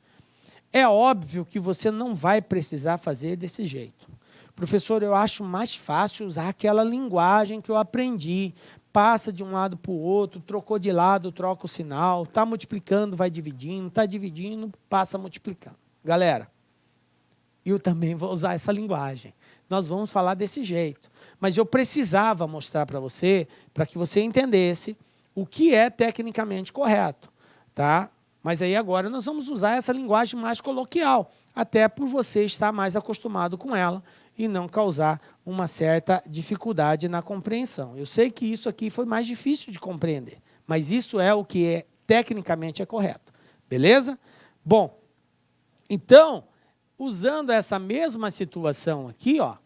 É óbvio que você não vai precisar fazer desse jeito. Professor, eu acho mais fácil usar aquela linguagem que eu aprendi. Passa de um lado para o outro, trocou de lado, troca o sinal, está multiplicando, vai dividindo, está dividindo, passa multiplicando. Galera, eu também vou usar essa linguagem. Nós vamos falar desse jeito. Mas eu precisava mostrar para você, para que você entendesse o que é tecnicamente correto. Tá? Mas aí agora nós vamos usar essa linguagem mais coloquial, até por você estar mais acostumado com ela e não causar uma certa dificuldade na compreensão. Eu sei que isso aqui foi mais difícil de compreender, mas isso é o que tecnicamente é correto. Beleza? Bom, então, usando essa mesma situação aqui, ó,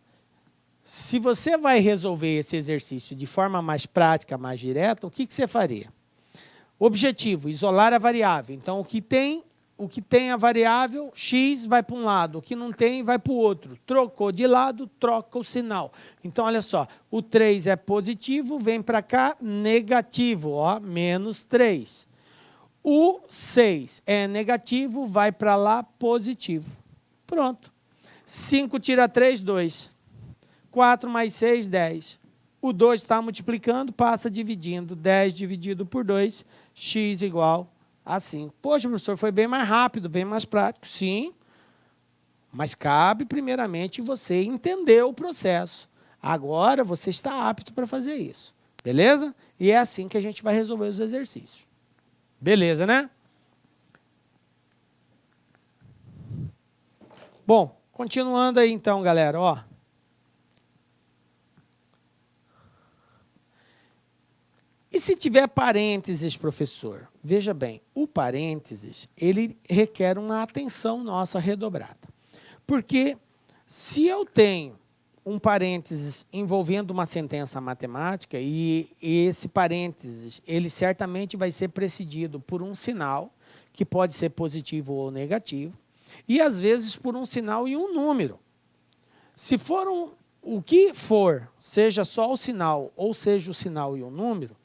se você vai resolver esse exercício de forma mais prática, mais direta, o que você faria? Objetivo, isolar a variável. Então, o que tem a variável, x vai para um lado, o que não tem vai para o outro. Trocou de lado, troca o sinal. Então, olha só, o 3 é positivo, vem para cá, negativo, ó, menos 3. O 6 é negativo, vai para lá, positivo. Pronto. 5 tira 3, 2. 4 mais 6, 10. O 2 está multiplicando, passa dividindo. 10 dividido por 2, x igual assim. Poxa, professor, foi bem mais rápido, bem mais prático. Sim, mas cabe primeiramente você entender o processo. Agora você está apto para fazer isso. Beleza? E é assim que a gente vai resolver os exercícios. Beleza, né? Bom, continuando aí então, galera, ó. E se tiver parênteses, professor? Veja bem, o parênteses, ele requer uma atenção nossa redobrada. Porque se eu tenho um parênteses envolvendo uma sentença matemática e esse parênteses, ele certamente vai ser precedido por um sinal, que pode ser positivo ou negativo, e às vezes por um sinal e um número. Se for o que for, seja só o sinal ou seja o sinal e o número,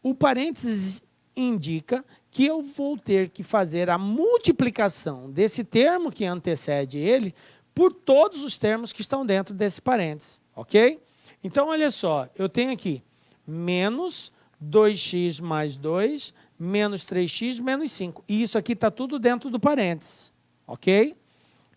o parênteses indica que eu vou ter que fazer a multiplicação desse termo que antecede ele por todos os termos que estão dentro desse parênteses, ok? Então, olha só, eu tenho aqui menos 2x mais 2, menos 3x menos 5. E isso aqui está tudo dentro do parênteses, ok?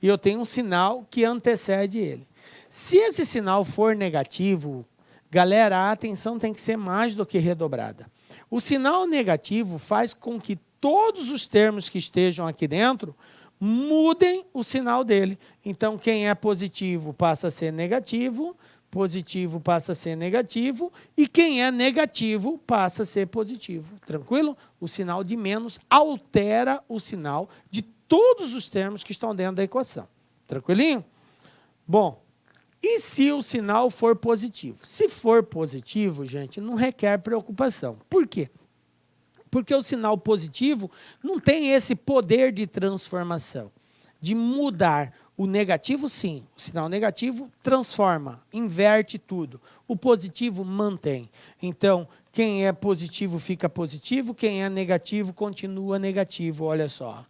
E eu tenho um sinal que antecede ele. Se esse sinal for negativo, galera, a atenção tem que ser mais do que redobrada. O sinal negativo faz com que todos os termos que estejam aqui dentro mudem o sinal dele. Então, quem é positivo passa a ser negativo, positivo passa a ser negativo, e quem é negativo passa a ser positivo. Tranquilo? O sinal de menos altera o sinal de todos os termos que estão dentro da equação. Tranquilinho? Bom, e se o sinal for positivo? Se for positivo, gente, não requer preocupação. Por quê? Porque o sinal positivo não tem esse poder de transformação, de mudar. O negativo, sim. O sinal negativo transforma, inverte tudo. O positivo mantém. Então, quem é positivo fica positivo, quem é negativo continua negativo. Olha só.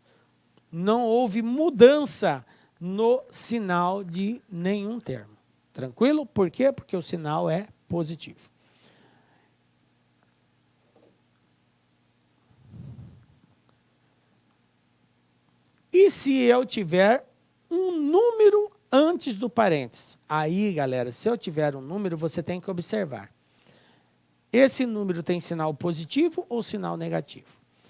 Não houve mudança no sinal de nenhum termo. Tranquilo? Por quê? Porque o sinal é positivo. E se eu tiver um número antes do parênteses? Aí, galera, se eu tiver um número, você tem que observar. Esse número tem sinal positivo ou sinal negativo?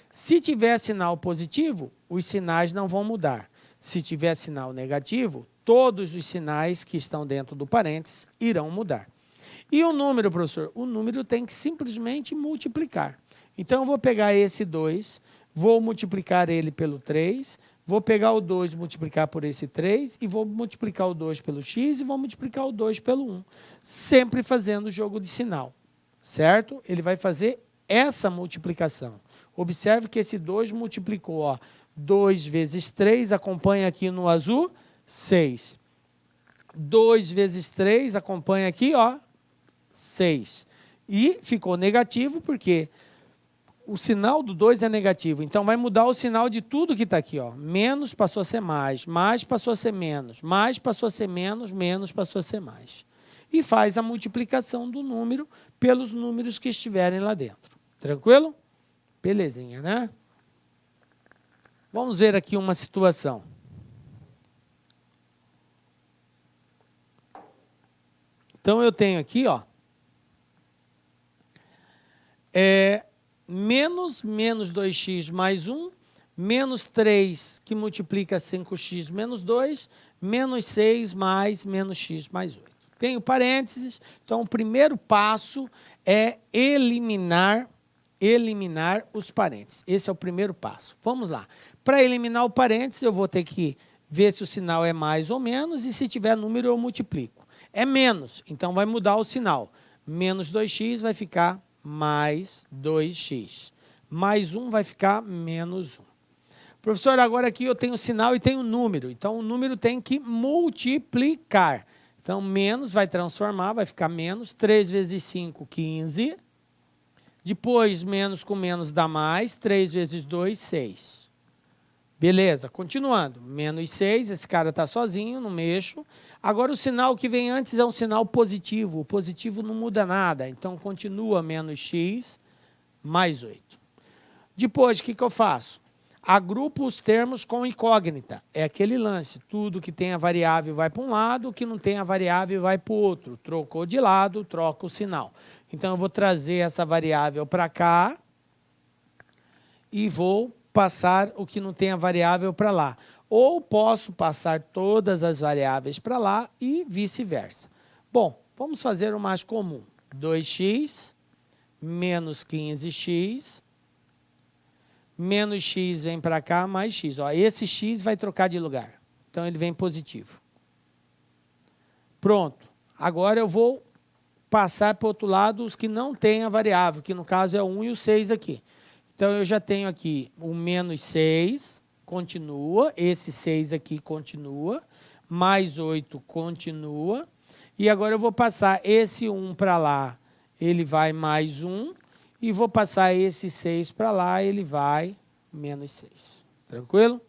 Se tiver sinal positivo, os sinais não vão mudar. Se tiver sinal negativo, todos os sinais que estão dentro do parênteses irão mudar. E o número, professor? O número tem que simplesmente multiplicar. Então, eu vou pegar esse 2, vou multiplicar ele pelo 3, vou pegar o 2 e multiplicar por esse 3, e vou multiplicar o 2 pelo x, e vou multiplicar o 2 pelo 1. Sempre fazendo o jogo de sinal, certo? Ele vai fazer essa multiplicação. Observe que esse 2 multiplicou, ó, 2 vezes 3, acompanha aqui no azul, 6. 2 vezes 3, acompanha aqui, ó, 6. E ficou negativo porque o sinal do 2 é negativo. Então, vai mudar o sinal de tudo que está aqui, ó. Menos passou a ser mais passou a ser menos passou a ser menos passou a ser mais. E faz a multiplicação do número pelos números que estiverem lá dentro. Tranquilo? Belezinha, né? Vamos ver aqui uma situação. Então, eu tenho aqui, ó, menos 2x mais 1, menos 3, que multiplica 5x menos 2, menos 6 mais menos x mais 8. Tenho parênteses, então o primeiro passo é eliminar os parênteses. Esse é o primeiro passo. Vamos lá. Para eliminar o parênteses, eu vou ter que ver se o sinal é mais ou menos, e se tiver número, eu multiplico. É menos, então vai mudar o sinal. Menos 2x vai ficar mais 2x. Mais 1 vai ficar menos 1. Professor, agora aqui eu tenho sinal e tenho número. Então, o número tem que multiplicar. Então, menos vai transformar, vai ficar menos. 3 vezes 5, 15. Depois, menos com menos dá mais. 3 vezes 2, 6. Beleza, continuando. Menos 6, esse cara está sozinho, não mexo. Agora, o sinal que vem antes é um sinal positivo. O positivo não muda nada, então continua menos x mais 8. Depois, o que eu faço? Agrupo os termos com incógnita. É aquele lance, tudo que tem a variável vai para um lado, o que não tem a variável vai para o outro. Trocou de lado, troca o sinal. Então, eu vou trazer essa variável para cá e vou passar o que não tem a variável para lá. Ou posso passar todas as variáveis para lá e vice-versa. Bom, vamos fazer o mais comum. 2x menos 15x, menos x vem para cá, mais x. Ó, esse x vai trocar de lugar. Então, ele vem positivo. Pronto. Agora, eu vou passar para o outro lado os que não têm a variável, que no caso é o 1 e o 6 aqui. Então, eu já tenho aqui o menos 6, continua, esse 6 aqui continua, mais 8 continua, e agora eu vou passar esse 1 para lá, ele vai mais 1, e vou passar esse 6 para lá, ele vai menos 6. Tranquilo?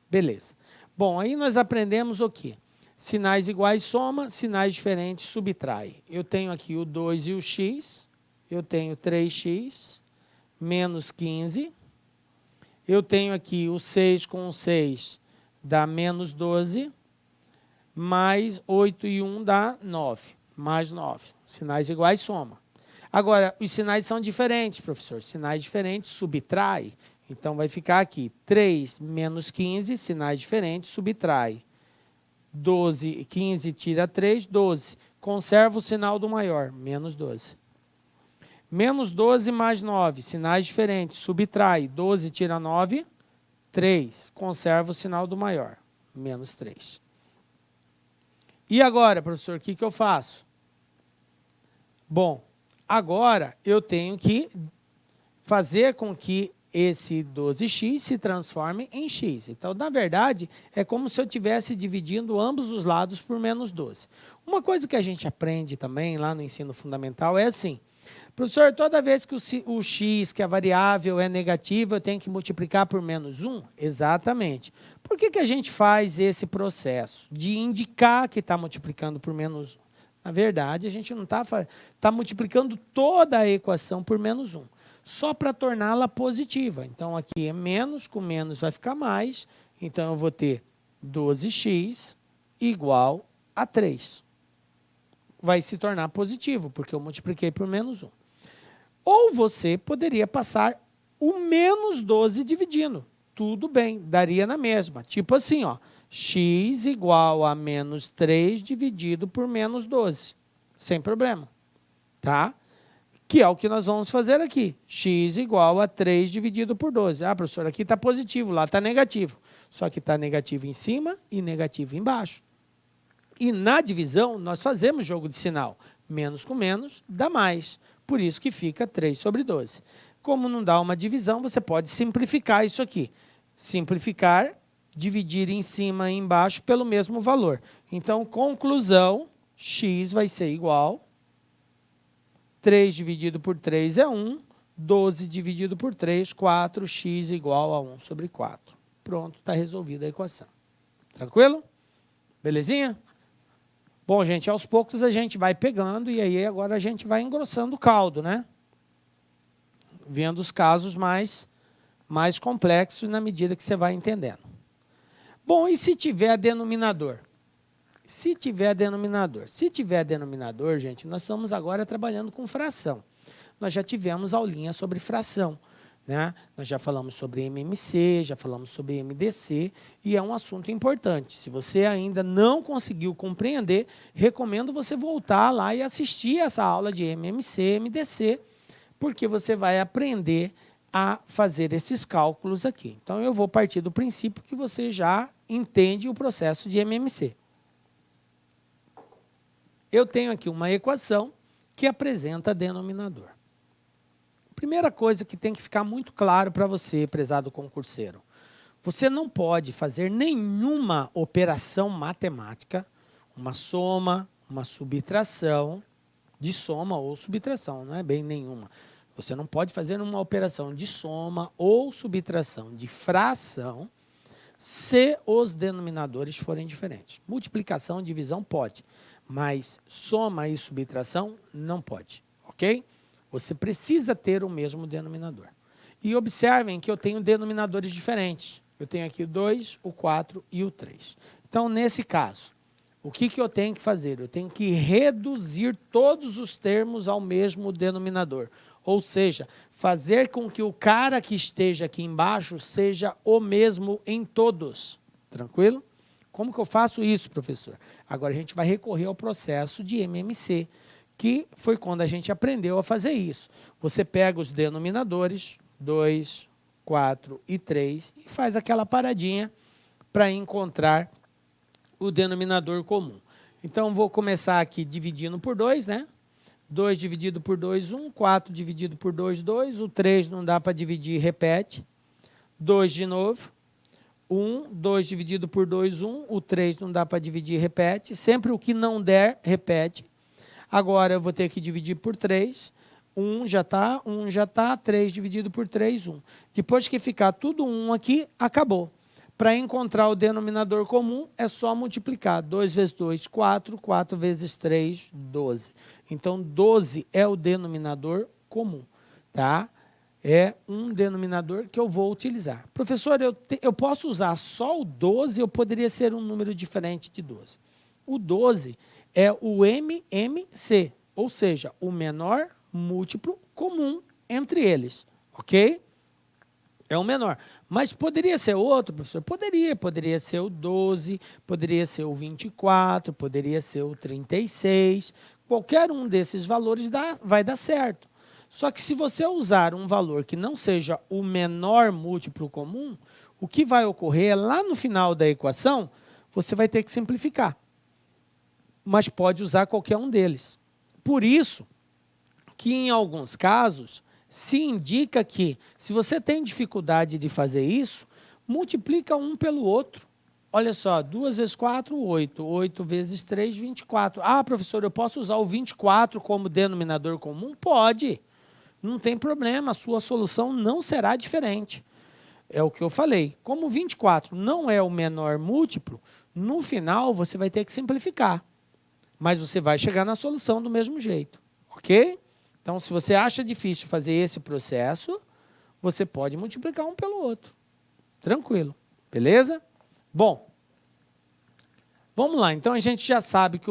Beleza. Bom, aí nós aprendemos o quê? Sinais iguais soma, sinais diferentes subtrai. Eu tenho aqui o 2 e o x, eu tenho 3x, menos 15. Eu tenho aqui o 6 com o 6 dá menos 12, mais 8 e 1 dá 9, mais 9. Sinais iguais soma. Agora, os sinais são diferentes, professor. Sinais diferentes subtrai. Então, vai ficar aqui 3 menos 15, sinais diferentes, subtrai. 12, 15 tira 3, 12. Conserva o sinal do maior, menos 12. Menos 12 mais 9, sinais diferentes, subtrai. 12 tira 9, 3. Conserva o sinal do maior, menos 3. E agora, professor, o que eu faço? Bom, agora eu tenho que fazer com que esse 12x se transforme em x. Então, na verdade, é como se eu estivesse dividindo ambos os lados por menos 12. Uma coisa que a gente aprende também lá no ensino fundamental é assim: professor, toda vez que o x, que a variável é negativa, eu tenho que multiplicar por menos 1? Exatamente. Por que a gente faz esse processo de indicar que está multiplicando por menos 1? Na verdade, a gente não está multiplicando toda a equação por menos 1, só para torná-la positiva. Então, aqui é menos, com menos vai ficar mais. Então, eu vou ter 12x igual a 3. Vai se tornar positivo, porque eu multipliquei por menos 1. Ou você poderia passar o menos 12 dividindo. Tudo bem, daria na mesma. Tipo assim, ó, x igual a menos 3 dividido por menos 12. Sem problema. Tá? Que é o que nós vamos fazer aqui. X igual a 3 dividido por 12. Ah, professor, aqui está positivo, lá está negativo. Só que está negativo em cima e negativo embaixo. E na divisão, nós fazemos jogo de sinal. Menos com menos dá mais. Por isso que fica 3 sobre 12. Como não dá uma divisão, você pode simplificar isso aqui. Simplificar, dividir em cima e embaixo pelo mesmo valor. Então, conclusão, x vai ser igual 3 dividido por 3 é 1, 12 dividido por 3, 4, x igual a 1 sobre 4. Pronto, está resolvida a equação. Tranquilo? Belezinha? Bom, gente, aos poucos a gente vai pegando e aí agora a gente vai engrossando o caldo, né? Vendo os casos mais complexos na medida que você vai entendendo. Bom, e se tiver denominador? Se tiver denominador, gente, nós estamos agora trabalhando com fração. Nós já tivemos aulinha sobre fração, né? Nós já falamos sobre MMC, já falamos sobre MDC, e é um assunto importante. Se você ainda não conseguiu compreender, recomendo você voltar lá e assistir essa aula de MMC, MDC, porque você vai aprender a fazer esses cálculos aqui. Então, eu vou partir do princípio que você já entende o processo de MMC. Eu tenho aqui uma equação que apresenta denominador. Primeira coisa que tem que ficar muito claro para você, prezado concurseiro. Você não pode fazer nenhuma operação matemática, uma soma, uma subtração, de soma ou subtração, não é bem nenhuma. Você não pode fazer uma operação de soma ou subtração de fração se os denominadores forem diferentes. Multiplicação, divisão pode, mas soma e subtração não pode, ok? Você precisa ter o mesmo denominador. E observem que eu tenho denominadores diferentes. Eu tenho aqui o 2, o 4 e o 3. Então, nesse caso, o que eu tenho que fazer? Eu tenho que reduzir todos os termos ao mesmo denominador. Ou seja, fazer com que o cara que esteja aqui embaixo seja o mesmo em todos. Tranquilo? Como que eu faço isso, professor? Agora a gente vai recorrer ao processo de MMC, que foi quando a gente aprendeu a fazer isso. Você pega os denominadores, 2, 4 e 3, e faz aquela paradinha para encontrar o denominador comum. Então, vou começar aqui dividindo por 2, né? 2 dividido por 2, 1. 4 dividido por 2, 2. O 3 não dá para dividir, repete. 2 de novo. 1. 2 dividido por 2, 1. O 3 não dá para dividir, repete. Sempre o que não der, repete. Agora, eu vou ter que dividir por 3. 1 já está, 1 já está. 3 dividido por 3, 1. Depois que ficar tudo 1 aqui, acabou. Para encontrar o denominador comum, é só multiplicar. 2 vezes 2, 4. 4 vezes 3, 12. Então, 12 é o denominador comum. Tá? É um denominador que eu vou utilizar. Professor, eu posso usar só o 12 ou poderia ser um número diferente de 12? O 12 é o MMC, ou seja, o menor múltiplo comum entre eles. Ok? É o menor. Mas poderia ser outro, professor? Poderia ser o 12, poderia ser o 24, poderia ser o 36. Qualquer um desses valores vai dar certo. Só que se você usar um valor que não seja o menor múltiplo comum, o que vai ocorrer é lá no final da equação, você vai ter que simplificar. Mas pode usar qualquer um deles. Por isso que, em alguns casos, se indica que, se você tem dificuldade de fazer isso, multiplica um pelo outro. Olha só, 2 vezes 4, 8. 8 vezes 3, 24. Ah, professor, eu posso usar o 24 como denominador comum? Pode. Não tem problema, a sua solução não será diferente. É o que eu falei. Como 24 não é o menor múltiplo, no final você vai ter que simplificar. Mas você vai chegar na solução do mesmo jeito. Ok? Então, se você acha difícil fazer esse processo, você pode multiplicar um pelo outro. Tranquilo. Beleza? Bom, vamos lá. Então, a gente já sabe que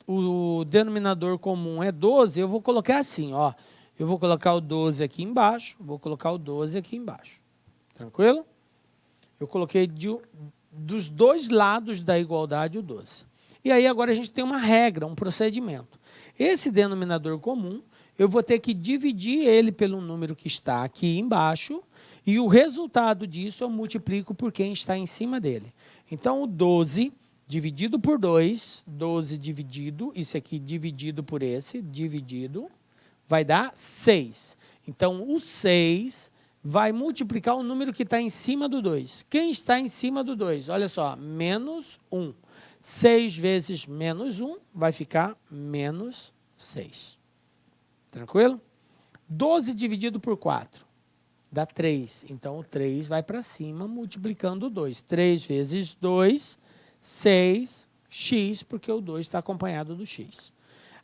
o denominador comum é 12. Eu vou colocar assim, ó. Eu vou colocar o 12 aqui embaixo, vou colocar o 12 aqui embaixo. Tranquilo? Eu coloquei dos dois lados da igualdade o 12. E aí, agora a gente tem uma regra, um procedimento. Esse denominador comum, eu vou ter que dividir ele pelo número que está aqui embaixo, e o resultado disso eu multiplico por quem está em cima dele. Então, o 12 dividido por 2, 12 dividido, isso aqui dividido por esse, dividido, vai dar 6. Então, o 6 vai multiplicar o número que está em cima do 2. Quem está em cima do 2? Olha só, menos 1. 6 vezes menos 1 vai ficar menos 6. Tranquilo? 12 dividido por 4 dá 3. Então, o 3 vai para cima multiplicando o 2. 3 vezes 2, 6, x, porque o 2 está acompanhado do x.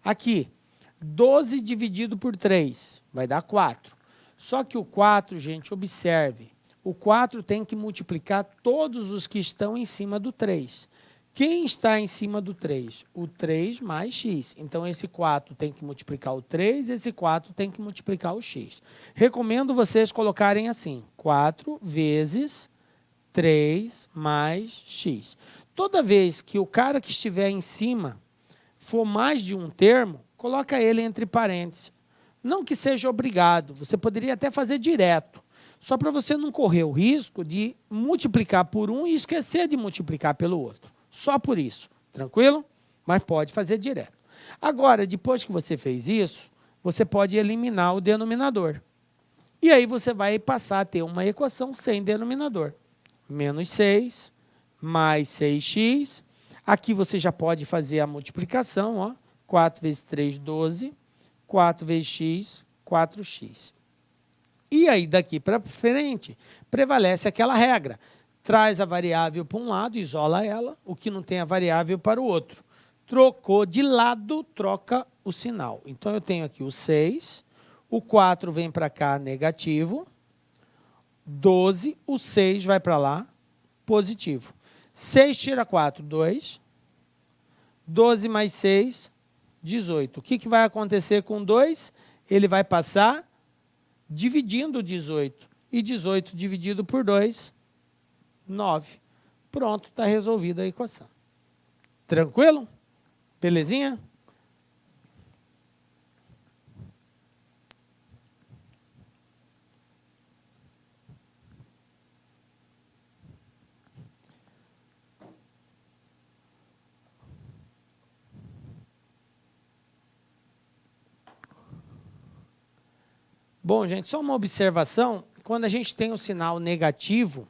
Aqui, 12 dividido por 3 vai dar 4. Só que o 4, gente, observe, o 4 tem que multiplicar todos os que estão em cima do 3. Quem está em cima do 3? O 3 mais x. Então, esse 4 tem que multiplicar o 3, esse 4 tem que multiplicar o x. Recomendo vocês colocarem assim, 4 vezes 3 mais x. Toda vez que o cara que estiver em cima for mais de um termo, coloca ele entre parênteses. Não que seja obrigado, você poderia até fazer direto, só para você não correr o risco de multiplicar por um e esquecer de multiplicar pelo outro. Só por isso, tranquilo? Mas pode fazer direto. Agora, depois que você fez isso, você pode eliminar o denominador. E aí você vai passar a ter uma equação sem denominador. Menos 6 mais 6x. Aqui você já pode fazer a multiplicação, ó. 4 vezes 3, 12. 4 vezes x, 4x. E aí, daqui para frente, prevalece aquela regra. Traz a variável para um lado, isola ela, o que não tem a variável para o outro. Trocou de lado, troca o sinal. Então, eu tenho aqui o 6, o 4 vem para cá negativo, 12, o 6 vai para lá, positivo. 6 tira 4, 2. 12 mais 6, 18. O que vai acontecer com 2? Ele vai passar dividindo 18. E 18 dividido por 2, 9. Pronto, está resolvida a equação. Tranquilo? Belezinha? Bom, gente, só uma observação. Quando a gente tem um sinal negativo,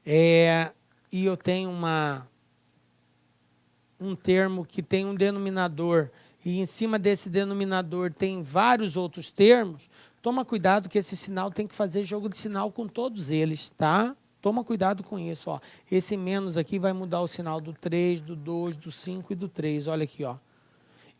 e eu tenho um termo que tem um denominador, e em cima desse denominador tem vários outros termos, toma cuidado que esse sinal tem que fazer jogo de sinal com todos eles, tá? Toma cuidado com isso, ó. Esse menos aqui vai mudar o sinal do 3, do 2, do 5 e do 3. Olha aqui, ó.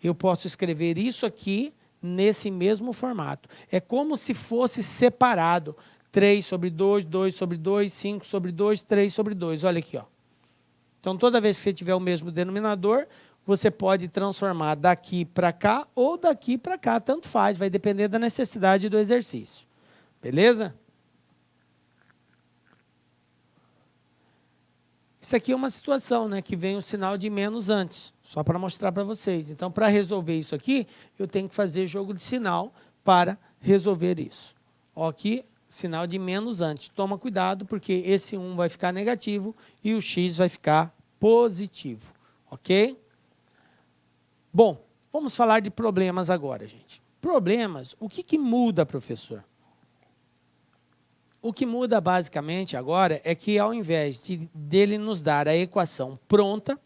Eu posso escrever isso aqui nesse mesmo formato. É como se fosse separado. 3 sobre 2, 2 sobre 2, 5 sobre 2, 3 sobre 2. Olha aqui, ó. Então, toda vez que você tiver o mesmo denominador, você pode transformar daqui para cá ou daqui para cá. Tanto faz, vai depender da necessidade do exercício. Beleza? Isso aqui é uma situação, né, que vem o sinal de menos antes, só para mostrar para vocês. Então, para resolver isso aqui, eu tenho que fazer jogo de sinal para resolver isso. Ó, aqui, sinal de menos antes. Toma cuidado, porque esse 1 vai ficar negativo e o x vai ficar positivo. Ok? Bom, vamos falar de problemas agora, gente. Problemas, o que muda, professor? O que muda basicamente agora é que, ao invés dele nos dar a equação pronta,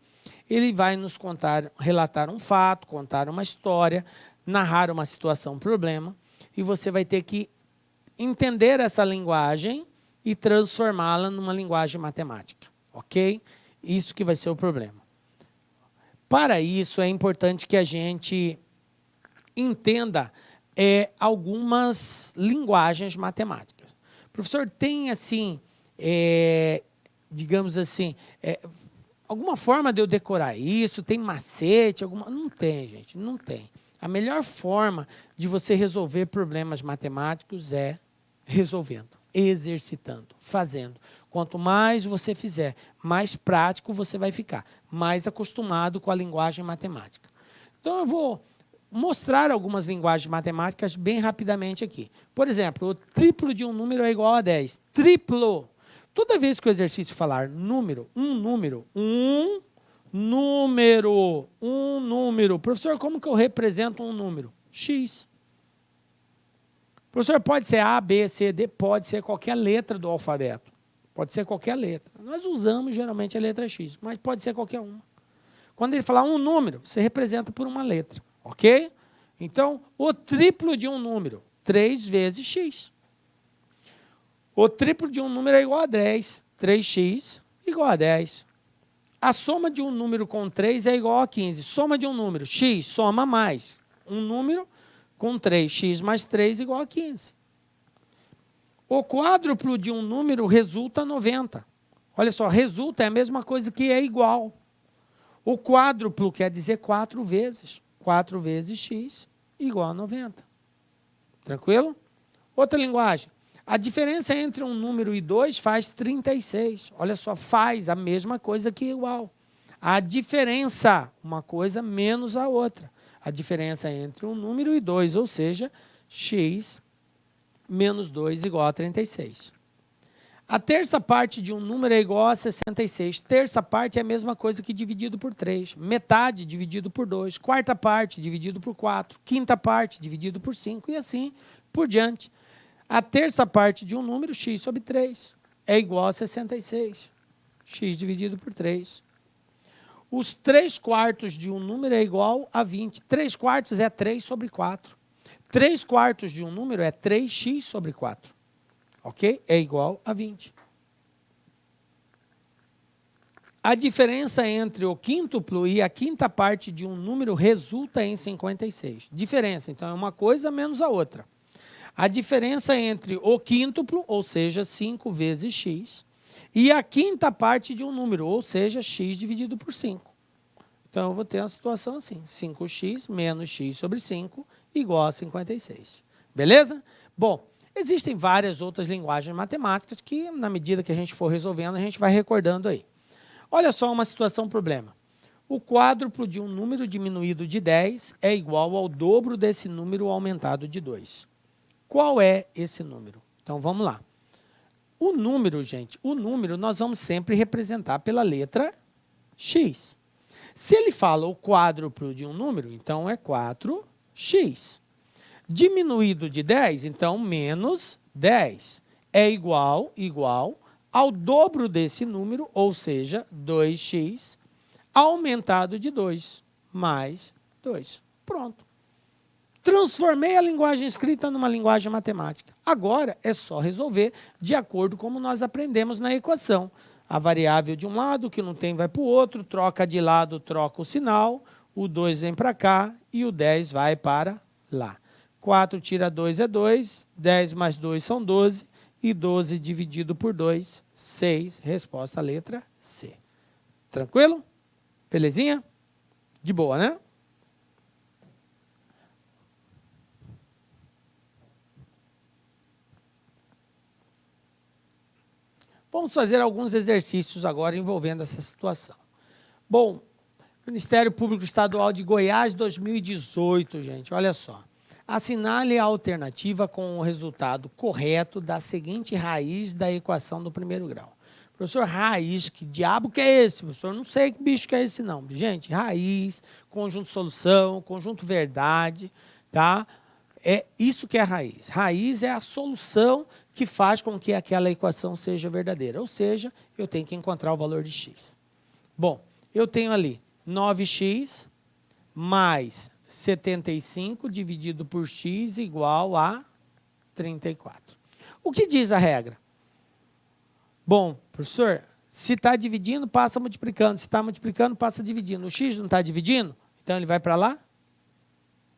ele vai nos relatar um fato, contar uma história, narrar uma situação, problema, e você vai ter que entender essa linguagem e transformá-la numa linguagem matemática, ok? Isso que vai ser o problema. Para isso, é importante que a gente entenda algumas linguagens matemáticas. Professor, tem, assim, digamos assim, alguma forma de eu decorar isso? Tem macete? Não tem, gente, não tem. A melhor forma de você resolver problemas matemáticos é resolvendo, exercitando, fazendo. Quanto mais você fizer, mais prático você vai ficar, mais acostumado com a linguagem matemática. Então, eu vou mostrar algumas linguagens matemáticas bem rapidamente aqui. Por exemplo, o triplo de um número é igual a 10. Triplo. Toda vez que o exercício falar número, um número. Professor, como que eu represento um número? X. Professor, pode ser A, B, C, D, pode ser qualquer letra do alfabeto. Pode ser qualquer letra. Nós usamos geralmente a letra X, mas pode ser qualquer uma. Quando ele falar um número, você representa por uma letra. Ok? Então, o triplo de um número, 3 vezes x. O triplo de um número é igual a 10. 3x igual a 10. A soma de um número com 3 é igual a 15. Soma de um número, x, soma mais. Um número com 3, x mais 3 igual a 15. O quádruplo de um número resulta 90. Olha só, resulta é a mesma coisa que é igual. O quádruplo quer dizer 4 vezes. 4 vezes x igual a 90. Tranquilo? Outra linguagem. A diferença entre um número e 2 faz 36. Olha só, faz a mesma coisa que igual. A diferença, uma coisa menos a outra. A diferença entre um número e 2, ou seja, x menos 2 igual a 36. A terça parte de um número é igual a 66. Terça parte é a mesma coisa que dividido por 3. Metade dividido por 2. Quarta parte dividido por 4. Quinta parte dividido por 5. E assim por diante. A terça parte de um número, x sobre 3, é igual a 66. X dividido por 3. Os 3 quartos de um número é igual a 20. 3 quartos é 3 sobre 4. 3 quartos de um número é 3x sobre 4. Ok? É igual a 20. A diferença entre o quíntuplo e a quinta parte de um número resulta em 56. Diferença, então, é uma coisa menos a outra. A diferença entre o quíntuplo, ou seja, 5 vezes x, e a quinta parte de um número, ou seja, x dividido por 5. Então, eu vou ter uma situação assim, 5x menos x sobre 5 igual a 56. Beleza? Bom, existem várias outras linguagens matemáticas que, na medida que a gente for resolvendo, a gente vai recordando aí. Olha só uma situação problema. O quádruplo de um número diminuído de 10 é igual ao dobro desse número aumentado de 2. Qual é esse número? Então, vamos lá. O número, gente, nós vamos sempre representar pela letra x. Se ele fala o quádruplo de um número, então é 4x. Diminuído de 10, então menos 10. É igual ao dobro desse número, ou seja, 2x, aumentado de 2, mais 2. Pronto. Transformei a linguagem escrita numa linguagem matemática. Agora é só resolver de acordo com como nós aprendemos na equação. A variável de um lado, o que não tem vai para o outro, troca de lado, troca o sinal, o 2 vem para cá e o 10 vai para lá. 4 tira 2 é 2, 10 mais 2 são 12, e 12 dividido por 2, 6. Resposta letra C. Tranquilo? Belezinha? De boa, né? Vamos fazer alguns exercícios agora envolvendo essa situação. Bom, Ministério Público Estadual de Goiás, 2018, gente, olha só. Assinale a alternativa com o resultado correto da seguinte raiz da equação do primeiro grau. Professor, raiz, que diabo que é esse? Professor, não sei que bicho que é esse não. Gente, raiz, conjunto solução, conjunto verdade, tá? É isso que é raiz. Raiz é a solução que faz com que aquela equação seja verdadeira. Ou seja, eu tenho que encontrar o valor de x. Bom, eu tenho ali 9x mais 75 dividido por x igual a 34. O que diz a regra? Bom, professor, se está dividindo, passa multiplicando. Se está multiplicando, passa dividindo. O x não está dividindo? Então, ele vai para lá?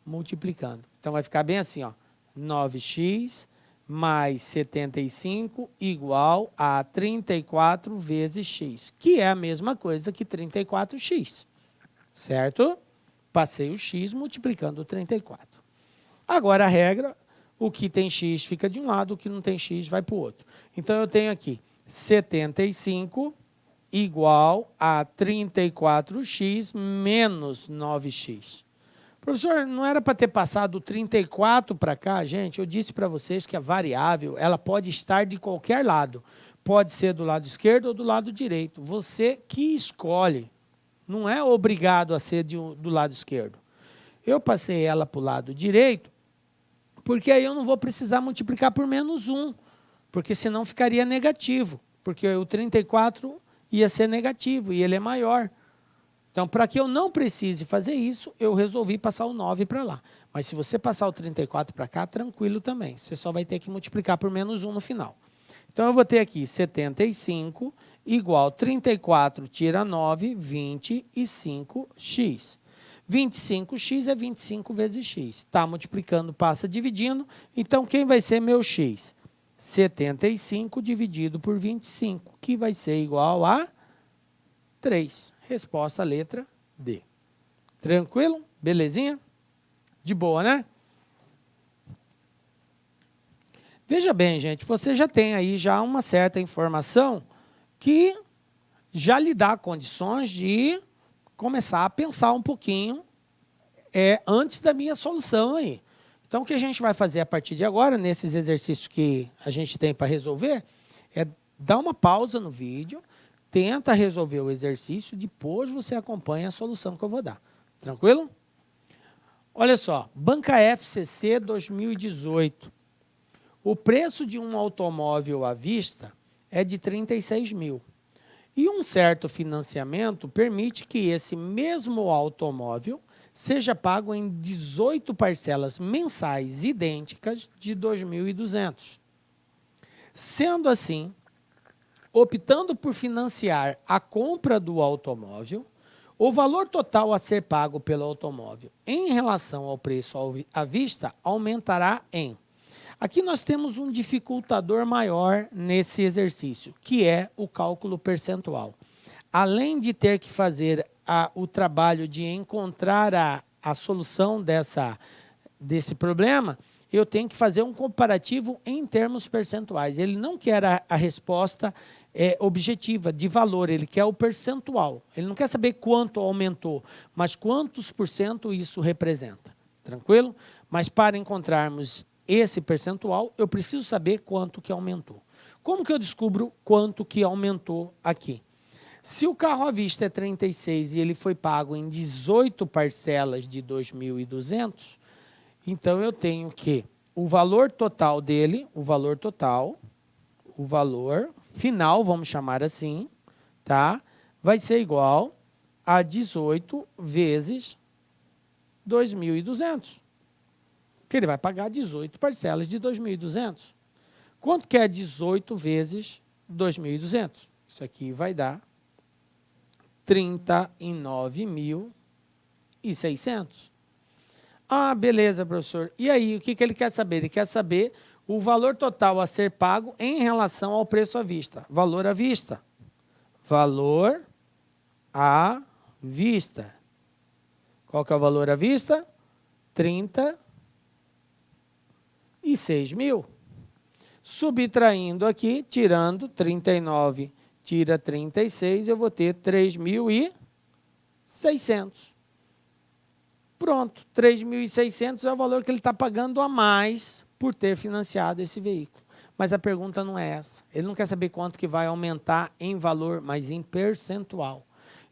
Multiplicando. Então, vai ficar bem assim, ó, 9x mais 75 igual a 34 vezes x, que é a mesma coisa que 34x, certo? Passei o x multiplicando 34. Agora, a regra, o que tem x fica de um lado, o que não tem x vai para o outro. Então, eu tenho aqui 75 igual a 34x menos 9x. Professor, não era para ter passado o 34 para cá? Gente, eu disse para vocês que a variável ela pode estar de qualquer lado. Pode ser do lado esquerdo ou do lado direito. Você que escolhe. Não é obrigado a ser do lado esquerdo. Eu passei ela para o lado direito, porque aí eu não vou precisar multiplicar por menos 1, porque senão ficaria negativo, porque o 34 ia ser negativo e ele é maior. Então, para que eu não precise fazer isso, eu resolvi passar o 9 para lá. Mas se você passar o 34 para cá, tranquilo também. Você só vai ter que multiplicar por menos 1 no final. Então, eu vou ter aqui 75 igual 34 tira 9, 25x. 25x é 25 vezes x. Está multiplicando, passa dividindo. Então, quem vai ser meu x? 75 dividido por 25, que vai ser igual a 3. Resposta, letra D. Tranquilo? Belezinha? De boa, né? Veja bem, gente, você já tem aí já uma certa informação que já lhe dá condições de começar a pensar um pouquinho antes da minha solução aí. Então, o que a gente vai fazer a partir de agora, nesses exercícios que a gente tem para resolver, é dar uma pausa no vídeo, tenta resolver o exercício, depois você acompanha a solução que eu vou dar. Tranquilo? Olha só, Banca FCC 2018. O preço de um automóvel à vista é de 36 mil. E um certo financiamento permite que esse mesmo automóvel seja pago em 18 parcelas mensais idênticas de 2.200. Sendo assim, optando por financiar a compra do automóvel, o valor total a ser pago pelo automóvel em relação ao preço à vista aumentará em... Aqui nós temos um dificultador maior nesse exercício, que é o cálculo percentual. Além de ter que fazer o trabalho de encontrar a solução desse problema, eu tenho que fazer um comparativo em termos percentuais. Ele não quer a resposta objetiva, de valor, ele quer o percentual. Ele não quer saber quanto aumentou, mas quantos por cento isso representa. Tranquilo? Mas para encontrarmos esse percentual, eu preciso saber quanto que aumentou. Como que eu descubro quanto que aumentou aqui? Se o carro à vista é 36 e ele foi pago em 18 parcelas de 2.200, então eu tenho que o valor total dele, o valor final, vamos chamar assim, tá? Vai ser igual a 18 vezes 2.200. Que ele vai pagar 18 parcelas de 2.200. Quanto que é 18 vezes 2.200? Isso aqui vai dar 39.600. Ah, beleza, professor. E aí, o que ele quer saber? Ele quer saber o valor total a ser pago em relação ao preço à vista. Valor à vista. Valor à vista. Qual que é o valor à vista? 36 mil. Subtraindo aqui, tirando 39, tira 36, eu vou ter 3.600. Pronto, 3.600 é o valor que ele está pagando a mais por ter financiado esse veículo. Mas a pergunta não é essa. Ele não quer saber quanto que vai aumentar em valor, mas em percentual.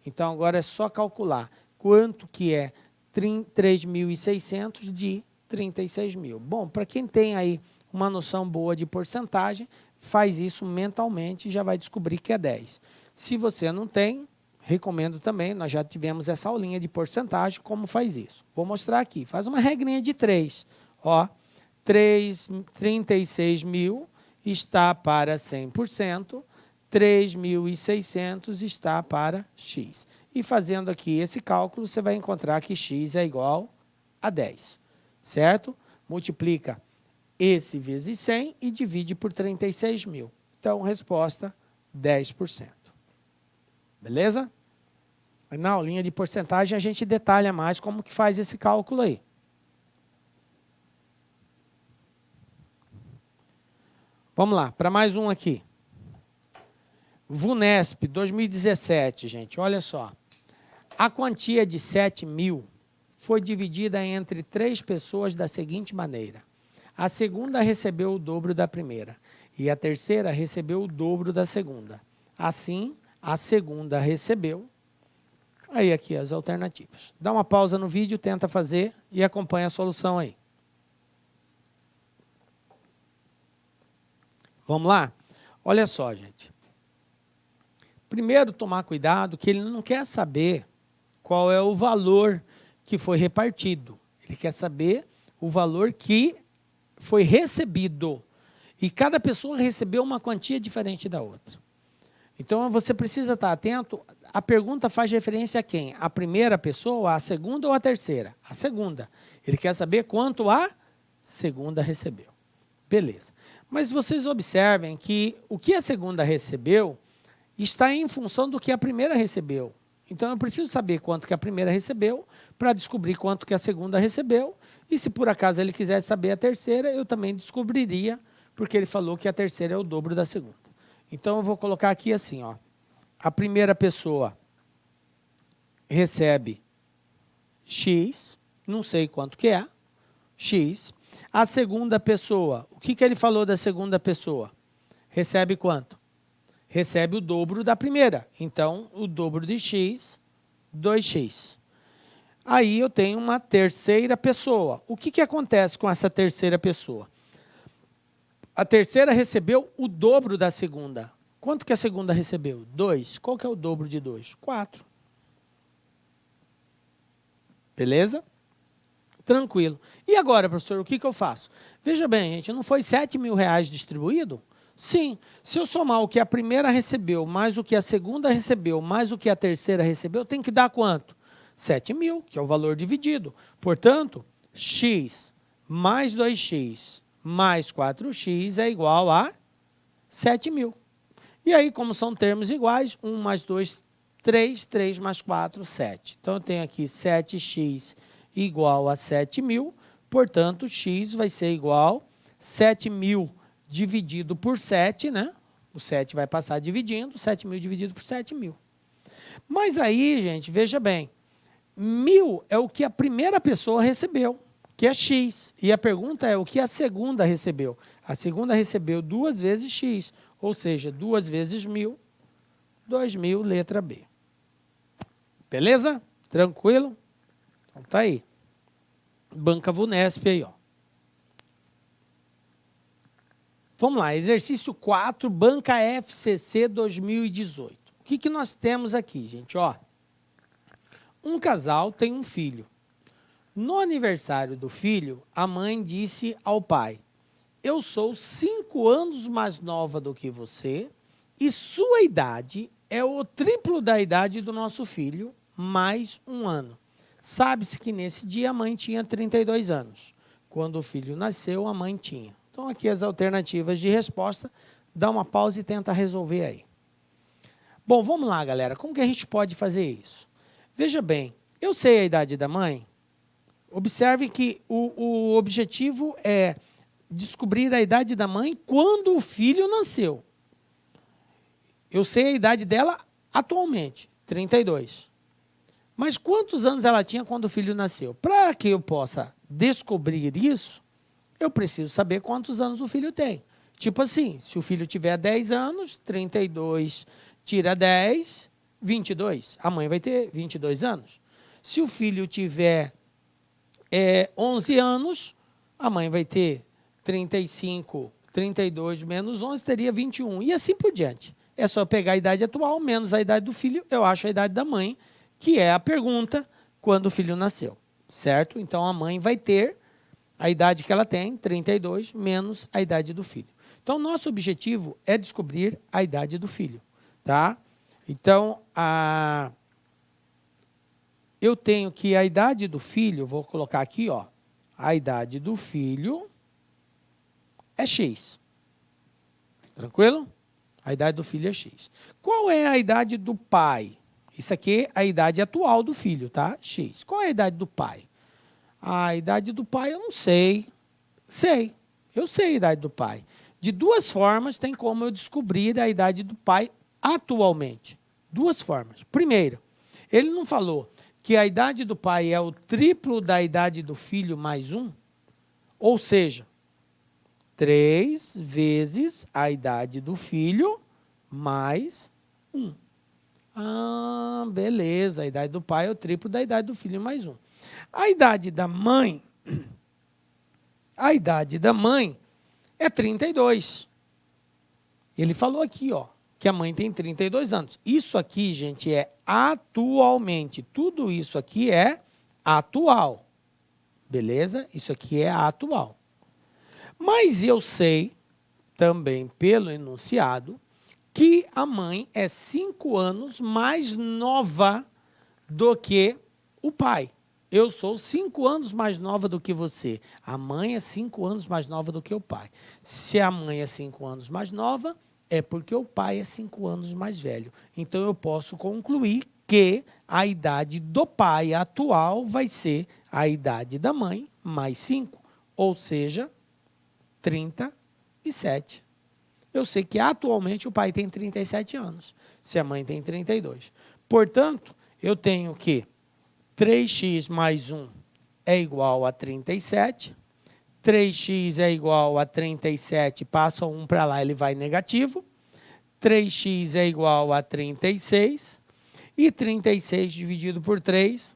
Então, agora é só calcular quanto que é 3.600 de 36 mil. Bom, para quem tem aí uma noção boa de porcentagem, faz isso mentalmente e já vai descobrir que é 10. Se você não tem, recomendo também, nós já tivemos essa aulinha de porcentagem, como faz isso. Vou mostrar aqui, faz uma regrinha de 3. Ó, 36 mil está para 100%, 3.600 está para X. E fazendo aqui esse cálculo, você vai encontrar que X é igual a 10, certo? Multiplica esse vezes 100 e divide por 36 mil. Então, resposta, 10%. Beleza? Na aulinha de porcentagem, a gente detalha mais como que faz esse cálculo aí. Vamos lá, para mais um aqui. VUNESP 2017, gente, olha só. A quantia de 7 mil foi dividida entre 3 pessoas da seguinte maneira. A segunda recebeu o dobro da primeira e a terceira recebeu o dobro da segunda. Assim, a segunda recebeu. Aí aqui as alternativas. Dá uma pausa no vídeo, tenta fazer e acompanha a solução aí. Vamos lá? Olha só, gente. Primeiro, tomar cuidado que ele não quer saber qual é o valor que foi repartido. Ele quer saber o valor que foi recebido. E cada pessoa recebeu uma quantia diferente da outra. Então, você precisa estar atento. A pergunta faz referência a quem? A primeira pessoa, a segunda ou a terceira? A segunda. Ele quer saber quanto a segunda recebeu. Beleza. Mas vocês observem que o que a segunda recebeu está em função do que a primeira recebeu. Então, eu preciso saber quanto que a primeira recebeu para descobrir quanto que a segunda recebeu. E se por acaso ele quisesse saber a terceira, eu também descobriria, porque ele falou que a terceira é o dobro da segunda. Então, eu vou colocar aqui assim, ó. A primeira pessoa recebe X, não sei quanto que é, X. A segunda pessoa, o que ele falou da segunda pessoa? Recebe quanto? Recebe o dobro da primeira. Então, o dobro de X, 2X. Aí eu tenho uma terceira pessoa. O que acontece com essa terceira pessoa? A terceira recebeu o dobro da segunda. Quanto que a segunda recebeu? 2. Qual que é o dobro de 2? 4. Beleza? Tranquilo. E agora, professor, o que eu faço? Veja bem, gente, não foi 7 mil reais distribuído? Sim. Se eu somar o que a primeira recebeu, mais o que a segunda recebeu, mais o que a terceira recebeu, tem que dar quanto? 7 mil, que é o valor dividido. Portanto, X mais 2X mais 4x é igual a 7.000. E aí, como são termos iguais, 1 mais 2, 3, 3 mais 4, 7. Então, eu tenho aqui 7x igual a 7.000, portanto, x vai ser igual a 7.000 dividido por 7, né? O 7 vai passar dividindo, 7.000 dividido por 7.000. Mas aí, gente, veja bem, 1.000 é o que a primeira pessoa recebeu, que é x. E a pergunta é o que a segunda recebeu. A segunda recebeu 2 vezes x, ou seja, 2 vezes 1.000, 2.000, letra B. Beleza? Tranquilo? Então tá aí. Banca Vunesp aí, ó. Vamos lá, exercício 4, Banca FCC 2018. O que nós temos aqui, gente? Ó, um casal tem um filho. No aniversário do filho, a mãe disse ao pai: eu sou 5 anos mais nova do que você e sua idade é o triplo da idade do nosso filho, mais 1 ano. Sabe-se que nesse dia a mãe tinha 32 anos. Quando o filho nasceu, a mãe tinha. Então, aqui as alternativas de resposta. Dá uma pausa e tenta resolver aí. Bom, vamos lá, galera. Como que a gente pode fazer isso? Veja bem, eu sei a idade da mãe. Observe que o objetivo é descobrir a idade da mãe quando o filho nasceu. Eu sei a idade dela atualmente, 32. Mas quantos anos ela tinha quando o filho nasceu? Para que eu possa descobrir isso, eu preciso saber quantos anos o filho tem. Tipo assim, se o filho tiver 10 anos, 32 tira 10, 22. A mãe vai ter 22 anos. Se o filho tiver 11 anos, a mãe vai ter 35, 32 menos 11, teria 21. E assim por diante. É só pegar a idade atual menos a idade do filho, eu acho a idade da mãe, que é a pergunta quando o filho nasceu, certo? Então, a mãe vai ter a idade que ela tem, 32, menos a idade do filho. Então, nosso objetivo é descobrir a idade do filho, tá? Então, eu tenho que a idade do filho, vou colocar aqui, ó, a idade do filho é x. Tranquilo? A idade do filho é x. Qual é a idade do pai? Isso aqui é a idade atual do filho, tá? X. Qual é a idade do pai? A idade do pai eu não sei. Sei. Eu sei a idade do pai. De duas formas tem como eu descobrir a idade do pai atualmente. Duas formas. Primeiro, ele não falou que a idade do pai é o triplo da idade do filho mais 1? Ou seja, 3 vezes a idade do filho mais 1. Ah, beleza. A idade do pai é o triplo da idade do filho mais 1. A idade da mãe é 32. Ele falou aqui, ó, que a mãe tem 32 anos. Isso aqui, gente, é atualmente. Tudo isso aqui é atual. Beleza? Isso aqui é atual. Mas eu sei, também pelo enunciado, que a mãe é 5 anos mais nova do que o pai. Eu sou 5 anos mais nova do que você. A mãe é 5 anos mais nova do que o pai. Se a mãe é 5 anos mais nova, é porque o pai é 5 anos mais velho. Então, eu posso concluir que a idade do pai atual vai ser a idade da mãe mais 5, ou seja, 37. Eu sei que atualmente o pai tem 37 anos, se a mãe tem 32. Portanto, eu tenho que 3x mais 1 é igual a 37. 3x é igual a 37, passa 1 para lá, ele vai negativo. 3x é igual a 36. E 36 dividido por 3,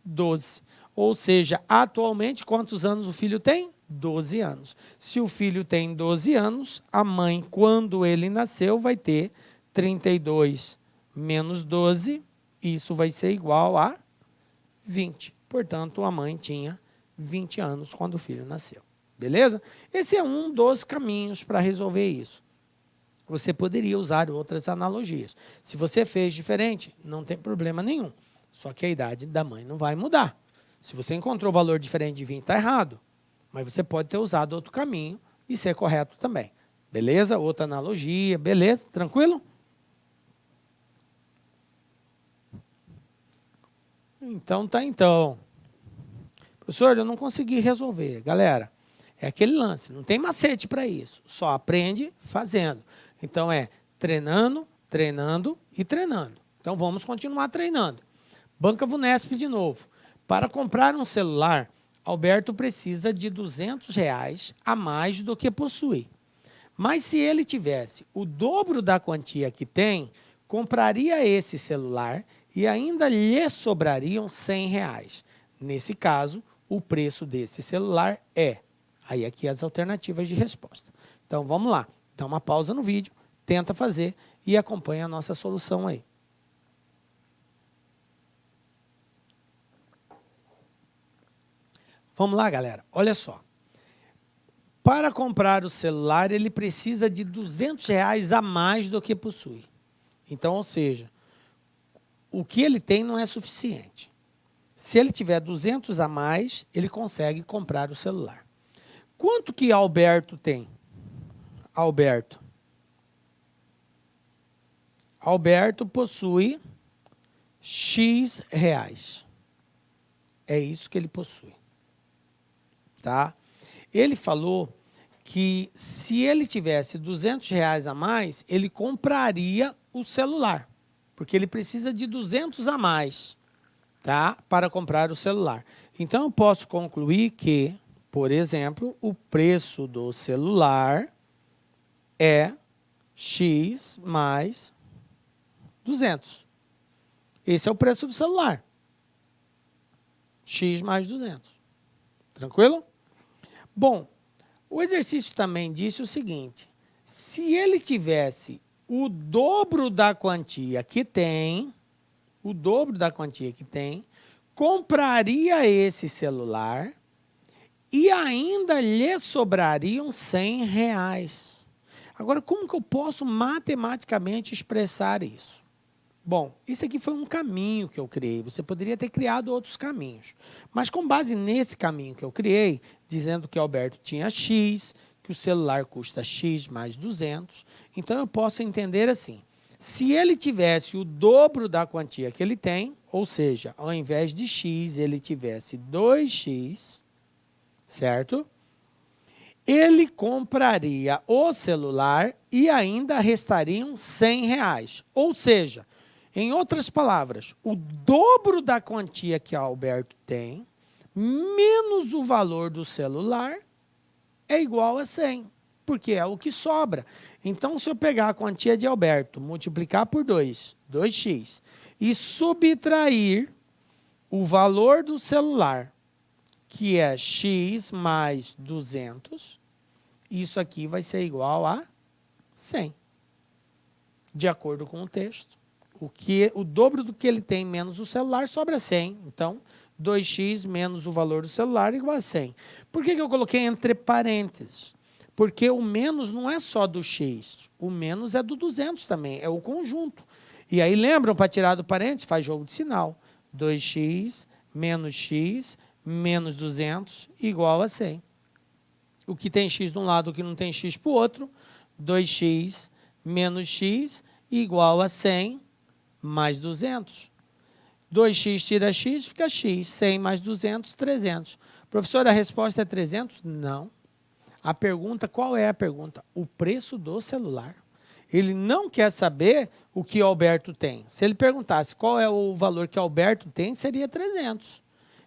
12. Ou seja, atualmente, quantos anos o filho tem? 12 anos. Se o filho tem 12 anos, a mãe, quando ele nasceu, vai ter 32 menos 12, isso vai ser igual a 20. Portanto, a mãe tinha 20 anos quando o filho nasceu. Beleza? Esse é um dos caminhos para resolver isso. Você poderia usar outras analogias. Se você fez diferente, não tem problema nenhum. Só que a idade da mãe não vai mudar. Se você encontrou valor diferente de 20, está errado. Mas você pode ter usado outro caminho e ser correto também. Beleza? Outra analogia, beleza? Tranquilo? Então tá então. Professor, eu não consegui resolver. Galera, é aquele lance, não tem macete para isso. Só aprende fazendo. Então é treinando, treinando e treinando. Então vamos continuar treinando. Banca Vunesp de novo. Para comprar um celular, Alberto precisa de R$200 a mais do que possui. Mas se ele tivesse o dobro da quantia que tem, compraria esse celular e ainda lhe sobrariam R$100. Nesse caso, o preço desse celular é... Aí aqui as alternativas de resposta. Então vamos lá, dá uma pausa no vídeo, tenta fazer e acompanha a nossa solução aí. Vamos lá, galera, olha só. Para comprar o celular, ele precisa de R$200 a mais do que possui. Então, ou seja, o que ele tem não é suficiente. Se ele tiver 200 a mais, ele consegue comprar o celular. Quanto que Alberto tem? Alberto possui X reais. É isso que ele possui. Tá? Ele falou que se ele tivesse R$200 a mais, ele compraria o celular, porque ele precisa de 200 a mais, tá? Para comprar o celular. Então, eu posso concluir que, por exemplo, o preço do celular é X mais 200. Esse é o preço do celular. X mais 200. Tranquilo? Bom, o exercício também disse o seguinte: se ele tivesse o dobro da quantia que tem, compraria esse celular e ainda lhe sobrariam R$100. Agora, como que eu posso matematicamente expressar isso? Bom, isso aqui foi um caminho que eu criei. Você poderia ter criado outros caminhos. Mas com base nesse caminho que eu criei, dizendo que Alberto tinha X, que o celular custa X mais 200, então eu posso entender assim: se ele tivesse o dobro da quantia que ele tem, ou seja, ao invés de X, ele tivesse 2X, certo? Ele compraria o celular e ainda restariam R$100. Ou seja, em outras palavras, o dobro da quantia que Alberto tem, menos o valor do celular, é igual a 100, porque é o que sobra. Então, se eu pegar a quantia de Alberto, multiplicar por 2x, e subtrair o valor do celular, que é X mais 200, isso aqui vai ser igual a 100. De acordo com o texto. O dobro do que ele tem menos o celular sobra 100. Então, 2x menos o valor do celular igual a 100. Por que eu coloquei entre parênteses? Porque o menos não é só do x. O menos é do 200 também. É o conjunto. E aí, lembram, para tirar do parênteses, faz jogo de sinal. 2x menos 200 igual a 100. O que tem x de um lado, o que não tem x para o outro. 2x menos x igual a 100 mais 200. 2x tira x, fica x. 100 mais 200, 300. Professor, a resposta é 300? Não. A pergunta, qual é a pergunta? O preço do celular. Ele não quer saber o que Alberto tem. Se ele perguntasse qual é o valor que Alberto tem, seria 300.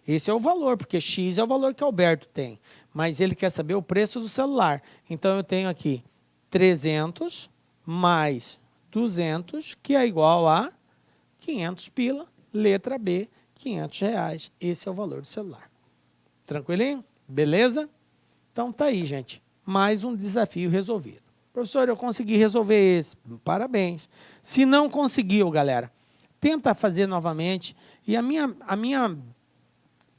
Esse é o valor, porque x é o valor que Alberto tem. Mas ele quer saber o preço do celular. Então, eu tenho aqui 300 mais 200, que é igual a 500 pila, letra B, R$500. Esse é o valor do celular. Tranquilinho? Beleza? Então, tá aí, gente. Mais um desafio resolvido. Professor, eu consegui resolver esse. Parabéns. Se não conseguiu, galera, tenta fazer novamente. E a minha,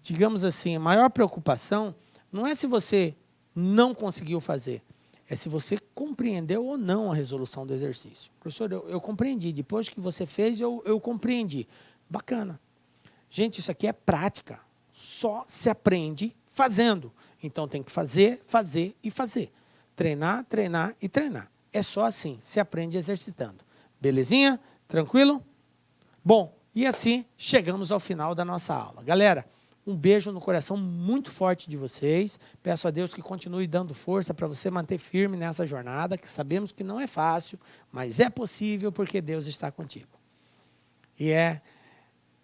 digamos assim, a maior preocupação não é se você não conseguiu fazer, é se você compreendeu ou não a resolução do exercício. Professor, eu compreendi. Depois que você fez, eu compreendi. Bacana. Gente, isso aqui é prática. Só se aprende fazendo. Então tem que fazer, fazer e fazer. Treinar, treinar e treinar. É só assim, se aprende exercitando. Belezinha? Tranquilo? Bom, e assim chegamos ao final da nossa aula. Galera, um beijo no coração muito forte de vocês. Peço a Deus que continue dando força para você manter firme nessa jornada, que sabemos que não é fácil, mas é possível porque Deus está contigo. E é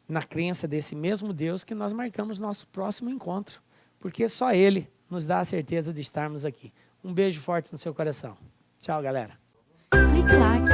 na crença desse mesmo Deus que nós marcamos nosso próximo encontro, porque só Ele nos dá a certeza de estarmos aqui. Um beijo forte no seu coração. Tchau, galera. Clique like.